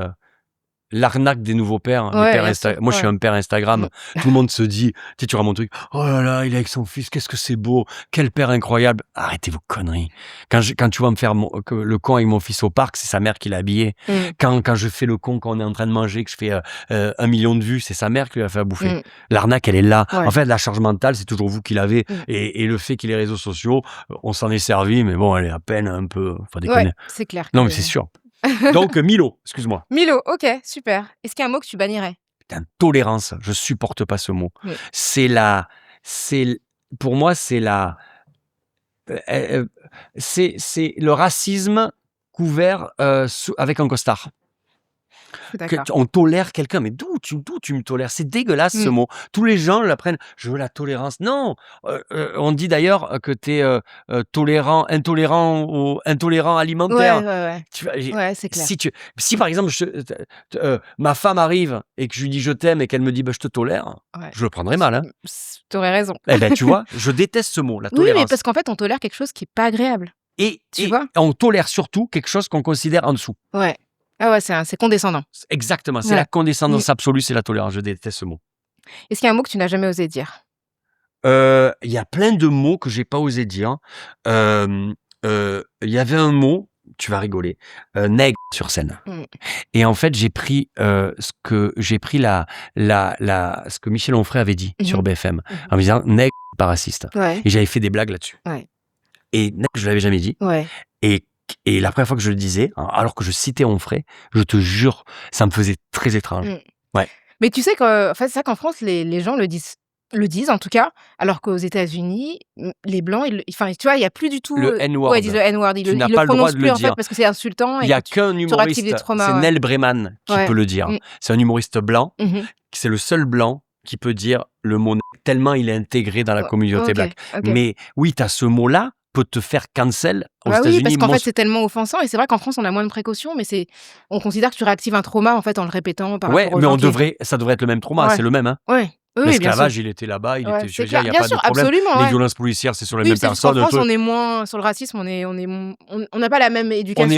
l'arnaque des nouveaux pères. Les Ouais, pères bien sûr, Moi, je suis ouais. un père Instagram. Tout le monde se dit, tu sais, tu racontes mon truc. Oh là là, il est avec son fils. Qu'est-ce que c'est beau. Quel père incroyable. Arrêtez vos conneries. Quand tu vas me faire le con avec mon fils au parc, c'est sa mère qui l'a habillé. Mmh. Quand je fais le con, quand on est en train de manger, que je fais 1 million de vues, c'est sa mère qui lui a fait à bouffer. Mmh. L'arnaque, elle est là. Ouais. En fait, la charge mentale, c'est toujours vous qui l'avez. Mmh. Et le fait qu'il y ait les réseaux sociaux, on s'en est servi, mais bon, elle est à peine un peu... Faut déconner. Ouais, c'est clair Non, que mais c'est sûr. Donc, Milo, excuse-moi. Milo, ok, super. Est-ce qu'il y a un mot que tu bannirais? Putain, tolérance, je supporte pas ce mot. Oui. Pour moi, c'est le racisme couvert avec un costard. D'accord. On tolère quelqu'un, mais d'où tu me tolères? C'est dégueulasse ce mot. Tous les gens l'apprennent. Je veux la tolérance. Non, on dit d'ailleurs que tu es intolérant alimentaire. Ouais. Tu vois, Ouais, c'est clair. si par exemple ma femme arrive et que je lui dis je t'aime et qu'elle me dit bah, je te tolère, Ouais. je le prendrais mal. Hein. T'aurais raison. Eh ben, tu vois, je déteste ce mot, la Oui, tolérance. mais parce qu'en fait, on tolère quelque chose qui est pas agréable. Et Tu vois? on tolère surtout quelque chose qu'on considère en dessous. Ouais. Ah ouais, c'est condescendant. Exactement, c'est Ouais. la condescendance absolue, c'est la tolérance. Je déteste ce mot. Est-ce qu'il y a un mot que tu n'as jamais osé dire? Il y a plein de mots que j'ai pas osé dire. Il y avait un mot, tu vas rigoler, nègre sur scène. Et en fait, j'ai pris ce que Michel Onfray avait dit sur BFM en me disant nègre pas raciste. Ouais. Et j'avais fait des blagues là-dessus. Ouais. Et nègre, je l'avais jamais dit. Ouais. Et la première fois que je le disais, alors que je citais Onfray, je te jure, ça me faisait très étrange. Ouais. Mais tu sais que, en fait, c'est ça qu'en France, les gens le disent en tout cas, alors qu'aux États-Unis, les blancs, enfin, tu vois, il y a plus du tout. Le N-word. Ouais, ils disent le N-word. Tu n'as Ils pas le le droit prononcent de plus le en fait dire. parce que c'est insultant. Il n'y a qu'un humoriste, c'est Nel Brennan qui peut le dire. C'est un humoriste blanc. C'est le seul blanc qui peut dire le mot tellement il est intégré dans la communauté black. Mais oui, tu as ce mot-là peut te faire cancel aux États-Unis. Oui, parce qu'en fait, c'est tellement offensant. Et c'est vrai qu'en France, on a moins de précautions, mais on considère que tu réactives un trauma en fait en le répétant par rapport aux gens ça devrait être le même trauma, c'est le même. Hein. Ouais. Oui, l'esclavage, il était là-bas, il était. Je veux dire, il n'y a pas de problème. Absolument, les violences policières, c'est sur les mêmes personnes. En France, on est moins sur le racisme, on n'a pas la même éducation. On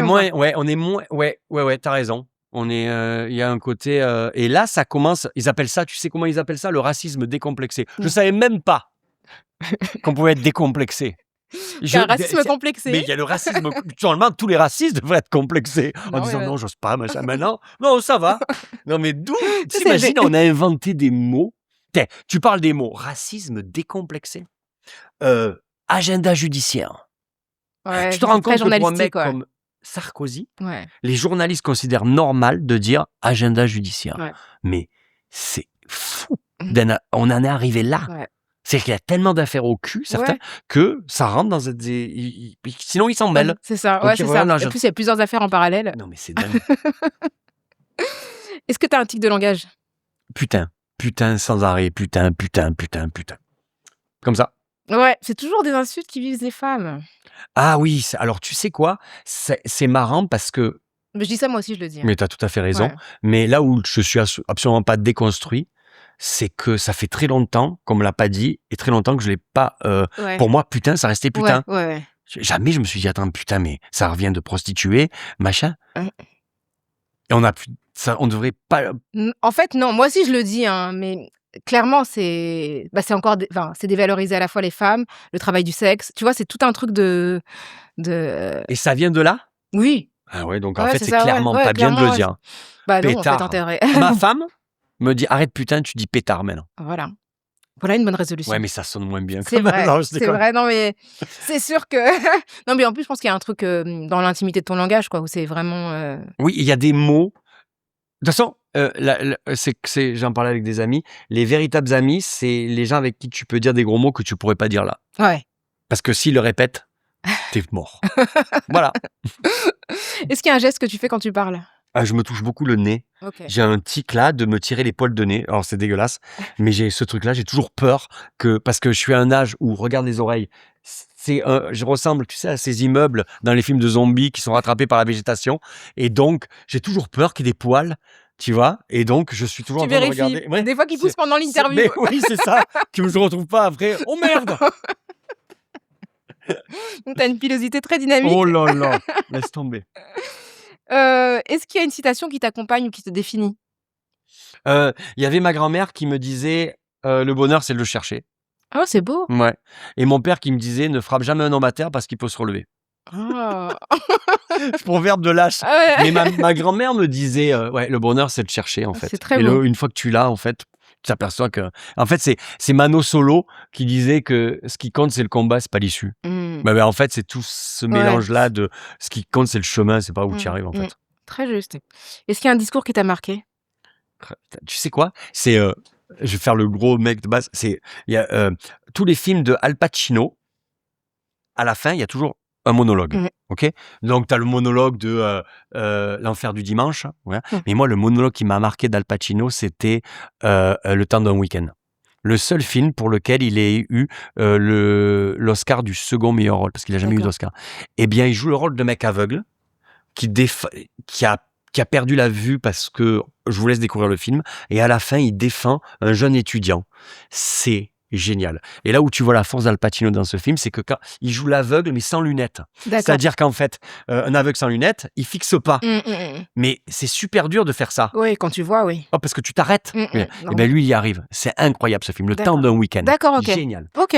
est moins. Ouais, t'as raison. Il y a un côté. Et là, ça commence. Ils appellent ça. Tu sais comment ils appellent ça? Le racisme décomplexé. Je savais même pas qu'on pouvait être décomplexé. Il y a un racisme complexé. Mais il y a le racisme. Normalement, tous les racistes devraient être complexés en disant non, j'ose pas, machin. Maintenant, non, ça va. Non, mais d'où? T'imagines, on a inventé des mots. Tu parles des mots racisme décomplexé, agenda judiciaire. Ouais, tu te rends compte que pour un mec comme Sarkozy, les journalistes considèrent normal de dire agenda judiciaire. Ouais. Mais c'est fou. On en est arrivé là. Ouais. C'est qu'il y a tellement d'affaires au cul, certains, que ça rentre dans sinon, ils s'en mêlent. C'est ça, c'est ça. En plus, il y a plusieurs affaires en parallèle. Non, mais c'est dingue. Est-ce que tu as un tic de langage? Putain sans arrêt, putain. Comme ça. Ouais, c'est toujours des insultes qui visent les femmes. Ah oui, alors tu sais quoi? C'est marrant parce que... Mais je dis ça, moi aussi, je le dis. Mais t'as tout à fait raison. Ouais. Mais là où je suis absolument pas déconstruit, c'est que ça fait très longtemps qu'on me l'a pas dit et très longtemps que je l'ai pas... Pour moi, putain, ça restait putain. Ouais. Jamais je me suis dit, attends, putain, mais ça revient de prostituée, machin. Et on devrait pas... En fait, non, moi aussi je le dis, hein, mais clairement, c'est dévaloriser à la fois les femmes, le travail du sexe. Tu vois, c'est tout un truc de... Et ça vient de là? Oui. Ah ouais, donc en fait, c'est clairement pas bien de le dire. Bah non, pétard. En fait, intérêt. Ma femme me dit, arrête putain, tu dis pétard maintenant. Voilà une bonne résolution. Ouais, mais ça sonne moins bien. C'est vrai, non, mais c'est sûr que... non, mais en plus, je pense qu'il y a un truc dans l'intimité de ton langage, quoi, où c'est vraiment... Oui, il y a des mots... De toute façon, j'en parlais avec des amis, les véritables amis, c'est les gens avec qui tu peux dire des gros mots que tu pourrais pas dire là. Ouais. Parce que s'ils le répètent, t'es mort. Voilà. Est-ce qu'il y a un geste que tu fais quand tu parles? Je me touche beaucoup le nez. Okay. J'ai un tic là de me tirer les poils de nez. Alors c'est dégueulasse, mais j'ai ce truc-là. J'ai toujours peur parce que je suis à un âge où, regarde les oreilles, je ressemble, tu sais, à ces immeubles dans les films de zombies qui sont rattrapés par la végétation. Et donc, j'ai toujours peur qu'il y ait des poils, tu vois. Et donc, je suis toujours en train de regarder. Ouais, des fois qu'ils poussent pendant l'interview. Mais oui, c'est ça. Que je ne retrouve pas après. Oh merde. Donc, t'as une pilosité très dynamique. Oh là là, laisse tomber. Est-ce qu'il y a une citation qui t'accompagne ou qui te définit? Il y avait ma grand-mère qui me disait le bonheur, c'est de le chercher. Oh, c'est beau. Ouais. Et mon père qui me disait ne frappe jamais un homme à terre parce qu'il peut se relever. Oh. Proverbe de lâche. Ah ouais. Mais ma grand-mère me disait le bonheur, c'est de chercher en fait. C'est très beau. Une fois que tu l'as, en fait, tu t'aperçois que... En fait, c'est Mano Solo qui disait que ce qui compte, c'est le combat, c'est pas l'issue. Mais en fait, c'est tout ce mélange-là de ce qui compte, c'est le chemin, c'est pas où tu y arrives en fait. Très juste. Est-ce qu'il y a un discours qui t'a marqué? Tu sais quoi? C'est, je vais faire le gros mec de base. Il y a tous les films de Al Pacino, à la fin, il y a toujours un monologue. Mmh. Ok? Donc, tu as le monologue de L'Enfer du dimanche. Ouais. Mmh. Mais moi, le monologue qui m'a marqué d'Al Pacino, c'était Le temps d'un week-end. Le seul film pour lequel il ait eu l'Oscar du second meilleur rôle, parce qu'il n'a jamais eu D'accord. d'Oscar. Eh bien, il joue le rôle de mec aveugle qui, qui a perdu la vue parce que je vous laisse découvrir le film. Et à la fin, il défend un jeune étudiant. C'est génial. Et là où tu vois la force d'Al Pacino dans ce film, c'est que quand il joue l'aveugle, mais sans lunettes. D'accord. C'est-à-dire qu'en fait, un aveugle sans lunettes, il fixe pas. Mais c'est super dur de faire ça. Oui, quand tu vois, oui. Oh, parce que tu t'arrêtes. Et Non. bien lui, il y arrive. C'est incroyable ce film. Le temps D'accord. d'un week-end. D'accord, ok. Génial. Ok.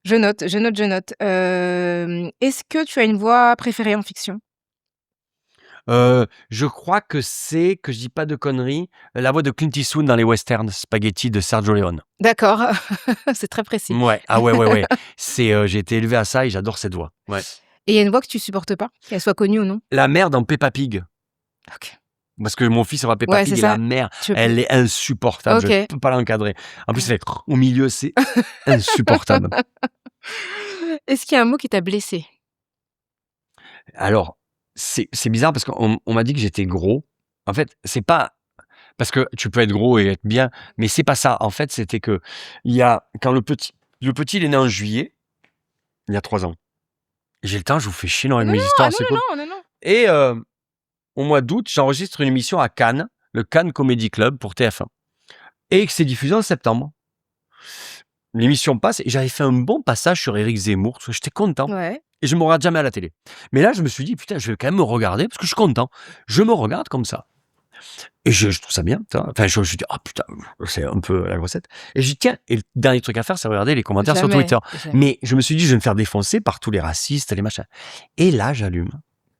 Je note. Est-ce que tu as une voix préférée en fiction? Je crois que c'est, que je dis pas de conneries, la voix de Clint Eastwood dans les westerns spaghetti de Sergio Leone. D'accord. C'est très précis. Ouais. Ah ouais. J'ai été élevé à ça et j'adore cette voix. Ouais. Et il y a une voix que tu supportes pas, qu'elle soit connue ou non? La mère dans Peppa Pig. Ok. Parce que mon fils aura Peppa Ouais, Pig c'est et ça. la mère, Tu peux- elle est insupportable. Ok. Je peux pas l'encadrer. En plus, c'est au milieu, c'est insupportable. Est-ce qu'il y a un mot qui t'a blessé? Alors, c'est bizarre parce qu'on m'a dit que j'étais gros. En fait, c'est pas parce que tu peux être gros et être bien, mais c'est pas ça. En fait, c'était que quand le petit, il est né en juillet, il y a 3 ans. J'ai le temps, je vous fais chier dans Non, mes histoires, c'est cool. non. Et au mois d'août, j'enregistre une émission à Cannes, le Cannes Comedy Club pour TF1. Et que c'est diffusé en septembre. L'émission passe et j'avais fait un bon passage sur Éric Zemmour, parce que j'étais content. Ouais. Et je me regarde jamais à la télé. Mais là, je me suis dit, putain, je vais quand même me regarder, parce que je suis content. Je me regarde comme ça. Et je trouve ça bien. Enfin, je me dis, ah putain, c'est un peu la grossette. Et je dis, tiens, et le dernier truc à faire, c'est regarder les commentaires sur Jamais. Twitter. Mais je me suis dit, je vais me faire défoncer par tous les racistes, les machins. Et là, j'allume.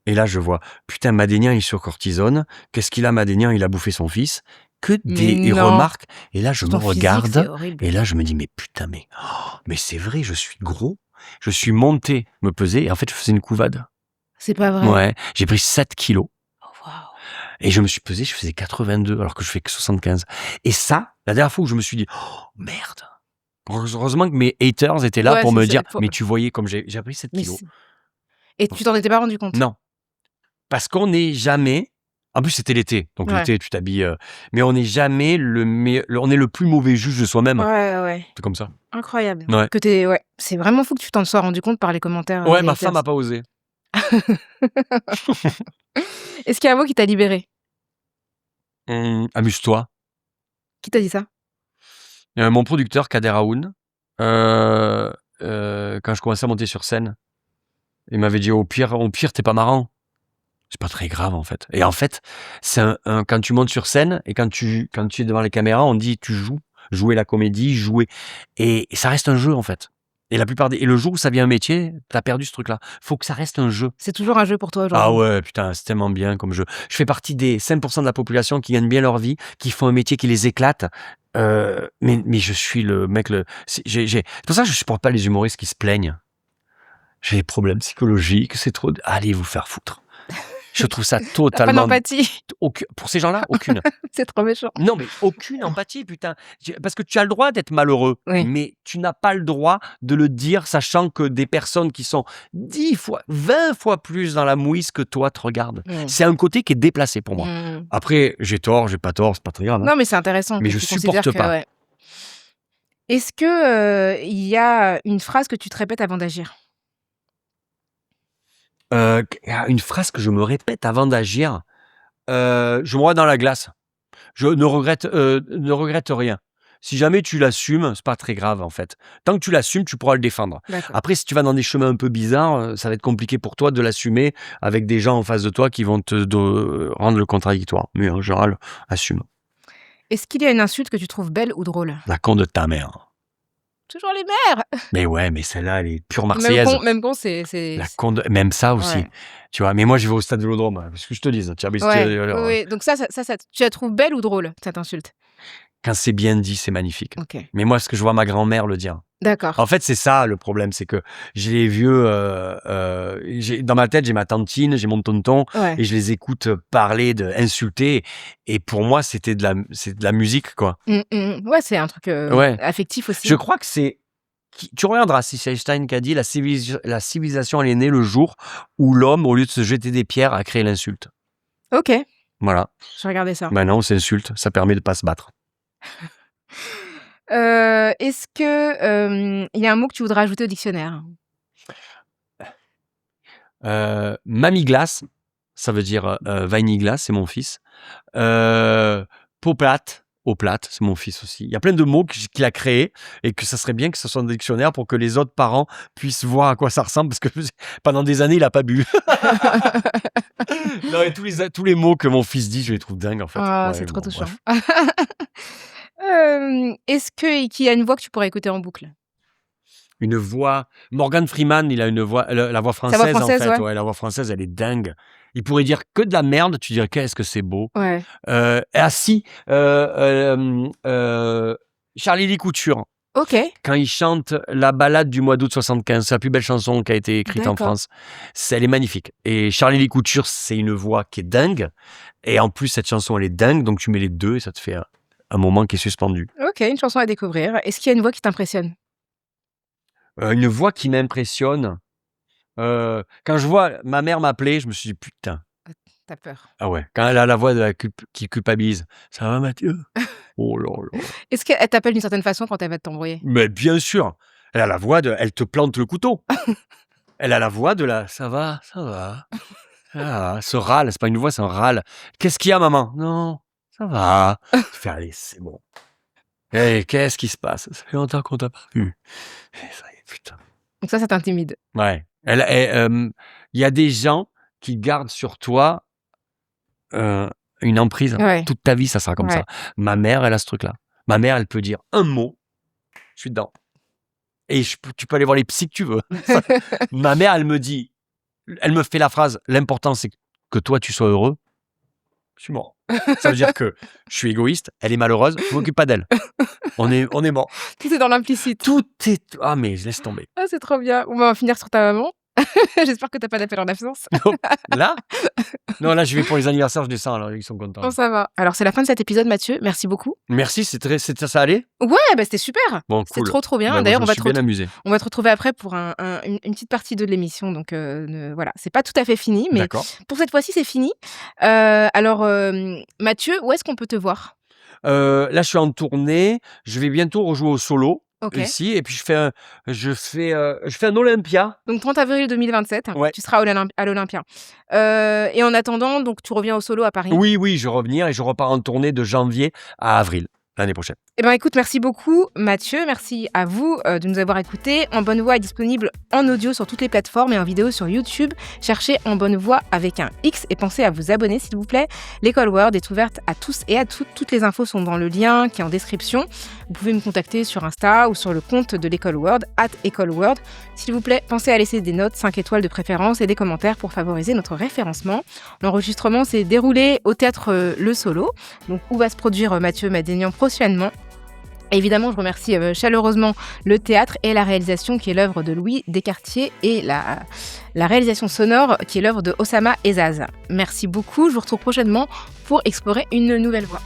Et là, je vois, putain, Madénian, il est sur cortisone. Qu'est-ce qu'il a, Madénian? Il a bouffé son fils. Que des non. remarques. Et là, je me Ton physique, regarde. c'est horrible. Et là, je me dis, mais putain, mais c'est vrai, je suis gros. Je suis monté me peser. Et en fait, je faisais une couvade. C'est pas vrai. Ouais. J'ai pris 7 kilos. Oh, waouh. Et je me suis pesé, je faisais 82, alors que je fais que 75. Et ça, la dernière fois où je me suis dit, oh, merde. Heureusement que mes haters étaient là Ouais, pour c'est me ça, dire, pour- mais tu voyais comme j'ai pris 7 Mais kilos. c'est- Et tu t'en étais pas rendu compte? Non. Parce qu'on n'est jamais, en plus c'était l'été, donc Ouais. l'été tu t'habilles, mais on n'est jamais on est le plus mauvais juge de soi-même. Ouais. C'est comme ça. Incroyable. Ouais. Ouais. C'est vraiment fou que tu t'en sois rendu compte par les commentaires. Ouais, des ma haters. femme a pas osé. Est-ce qu'il y a un mot qui t'a libéré? Amuse-toi. Qui t'a dit ça? Mon producteur, Kader Aoun, quand je commençais à monter sur scène, il m'avait dit au pire, t'es pas marrant. C'est pas très grave en fait. Et en fait, c'est quand tu montes sur scène et quand tu es devant les caméras, on dit tu jouer la comédie, jouer. Et ça reste un jeu en fait. Et et le jour où ça devient un métier, t'as perdu ce truc-là. Faut que ça reste un jeu. C'est toujours un jeu pour toi aujourd'hui. Ah ouais, putain, c'est tellement bien comme jeu. Je fais partie des 5% de la population qui gagnent bien leur vie, qui font un métier qui les éclate. Mais je suis le mec, c'est pour ça que je supporte pas les humoristes qui se plaignent. J'ai des problèmes psychologiques, c'est trop. Allez vous faire foutre. Je trouve ça T'as pas totalement. d'empathie. Pour ces gens-là, aucune. C'est trop méchant. Non, mais aucune empathie, putain. Parce que tu as le droit d'être malheureux, Oui. mais tu n'as pas le droit de le dire, sachant que des personnes qui sont 10 fois, 20 fois plus dans la mouise que toi te regardent. C'est un côté qui est déplacé pour moi. Après, j'ai tort, j'ai pas tort, c'est pas très grave. Hein. Non, mais c'est intéressant. Mais que je tu considères supporte pas. ouais. Est-ce que il y a une phrase que tu te répètes avant d'agir? Une phrase que je me répète avant d'agir. Je me vois dans la glace. Je ne regrette rien. Si jamais tu l'assumes, c'est pas très grave en fait. Tant que tu l'assumes, tu pourras le défendre. D'accord. Après, si tu vas dans des chemins un peu bizarres, ça va être compliqué pour toi de l'assumer avec des gens en face de toi qui vont te rendre le contradictoire. Mais en général, assume. Est-ce qu'il y a une insulte que tu trouves belle ou drôle? La con de ta mère. Toujours les mères. Mais ouais, mais celle-là, elle est pure marseillaise. Même con, c'est. La con de... Même ça aussi. Ouais. Tu vois, mais moi, je vais au stade Vélodrome. Parce que je te dis, Oui. Donc ça, tu la trouves belle ou drôle, cette insulte? Quand c'est bien dit, c'est magnifique. Ok, Mais moi, ce que je vois ma grand-mère le dire. d'accord. En fait, c'est ça le problème, c'est que j'ai les vieux. Dans ma tête, j'ai ma tantine, j'ai mon tonton, Ouais. et je les écoute parler, insulter. Et pour moi, c'est de la musique, quoi. Ouais, c'est un truc Ouais. affectif aussi. Je crois que c'est. Tu regarderas si c'est Einstein qui a dit la civilisation, elle est née le jour où l'homme, au lieu de se jeter des pierres, a créé l'insulte. Ok, Voilà. je vais regarder ça. Maintenant, on s'insulte, ça permet de pas se battre. Est-ce que il y a un mot que tu voudrais ajouter au dictionnaire? Mamie Glace, ça veut dire Vanille Glace, c'est mon fils. Peau plate, eau plate, c'est mon fils aussi. Il y a plein de mots qu'il a créés et que ça serait bien que ce soit dans le dictionnaire pour que les autres parents puissent voir à quoi ça ressemble parce que pendant des années, il n'a pas bu. Non, et tous les mots que mon fils dit, je les trouve dingues en fait. Ah, Ouais, c'est trop bon, touchant. bref. Est-ce qu'il y a une voix que tu pourrais écouter en boucle? Une voix. Morgan Freeman, il a une voix, la voix Sa voix française en française, fait. ouais. Ouais, la voix française, elle est dingue. Il pourrait dire que de la merde, tu dirais qu'est-ce que c'est beau. Ouais. Ah si, Charlie Lee Couture, Ok, quand il chante la ballade du mois d'août 75, c'est la plus belle chanson qui a été écrite en d'accord. France. Elle est magnifique. Et Charlie Lee Couture, c'est une voix qui est dingue. Et en plus, cette chanson, elle est dingue. Donc tu mets les deux et ça te fait un moment qui est suspendu. Ok, une chanson à découvrir. Est-ce qu'il y a une voix qui t'impressionne? Une voix qui m'impressionne. Quand je vois ma mère m'appeler, je me suis dit putain. T'as peur. Ah ouais, quand elle a la voix qui culpabilise. Ça va, Mathieu? Oh là là. Est-ce qu'elle t'appelle d'une certaine façon quand elle va t'embrouiller? Mais bien sûr, elle a la voix de elle te plante le couteau. Elle a la voix de la ça va, ça va. Ah, ce râle, c'est pas une voix, c'est un râle. Qu'est-ce qu'il y a, maman? Non, ça va. Fais allez, c'est bon. Hey, qu'est-ce qui se passe? Ça fait longtemps qu'on t'a pas vu. Eh, ça y est, putain. Donc ça t'intimide. Ouais. Il y a des gens qui gardent sur toi une emprise. Ouais. Toute ta vie, ça sera comme Ouais. ça. Ma mère, elle a ce truc-là. Ma mère, elle peut dire un mot, je suis dedans. Et tu peux aller voir les psys que tu veux. Ma mère, elle me fait la phrase, l'important c'est que toi tu sois heureux. Je suis mort. Ça veut dire que je suis égoïste, elle est malheureuse, je m'occupe pas d'elle. On est mort. Tout est dans l'implicite. Tout est... Ah mais laisse tomber. Ah, c'est trop bien. On va en finir sur ta maman. J'espère que t'as pas d'appel en absence. Là? Non, là je vais pour les anniversaires, je descends, alors ils sont contents. Bon, ça va. Alors, c'est la fin de cet épisode, Mathieu. Merci beaucoup. Merci, ça allait? Ouais, bah c'était super. Bon, C'était cool. trop bien. Bah, D'ailleurs, moi, je me suis bien amusé. on va te retrouver après pour une petite partie 2 de l'émission. Donc voilà, c'est pas tout à fait fini, mais D'accord. pour cette fois-ci, c'est fini. Alors, Mathieu, où est-ce qu'on peut te voir? Là, je suis en tournée. Je vais bientôt rejouer au solo Ok. ici, et puis je fais un Olympia. Donc 30 avril 2027, Ouais. tu seras à l'Olympia. Et en attendant, donc tu reviens au solo à Paris. Oui, je vais revenir et je repars en tournée de janvier à avril l'année prochaine. Eh ben écoute, merci beaucoup Mathieu, merci à vous de nous avoir écoutés. En Bonne Voix est disponible en audio sur toutes les plateformes et en vidéo sur YouTube. Cherchez En Bonne Voix avec un X et pensez à vous abonner s'il vous plaît. L'école Word est ouverte à tous et à toutes. Toutes les infos sont dans le lien qui est en description. Vous pouvez me contacter sur Insta ou sur le compte de l'école Word, @écoleword. S'il vous plaît, pensez à laisser des notes, 5 étoiles de préférence et des commentaires pour favoriser notre référencement. L'enregistrement s'est déroulé au théâtre Le Solo, donc où va se produire Mathieu Madénian prochainement. Évidemment, je remercie chaleureusement le théâtre et la réalisation qui est l'œuvre de Louis Descartier et la réalisation sonore qui est l'œuvre de Osama Ezaz. Merci beaucoup, je vous retrouve prochainement pour explorer une nouvelle voie.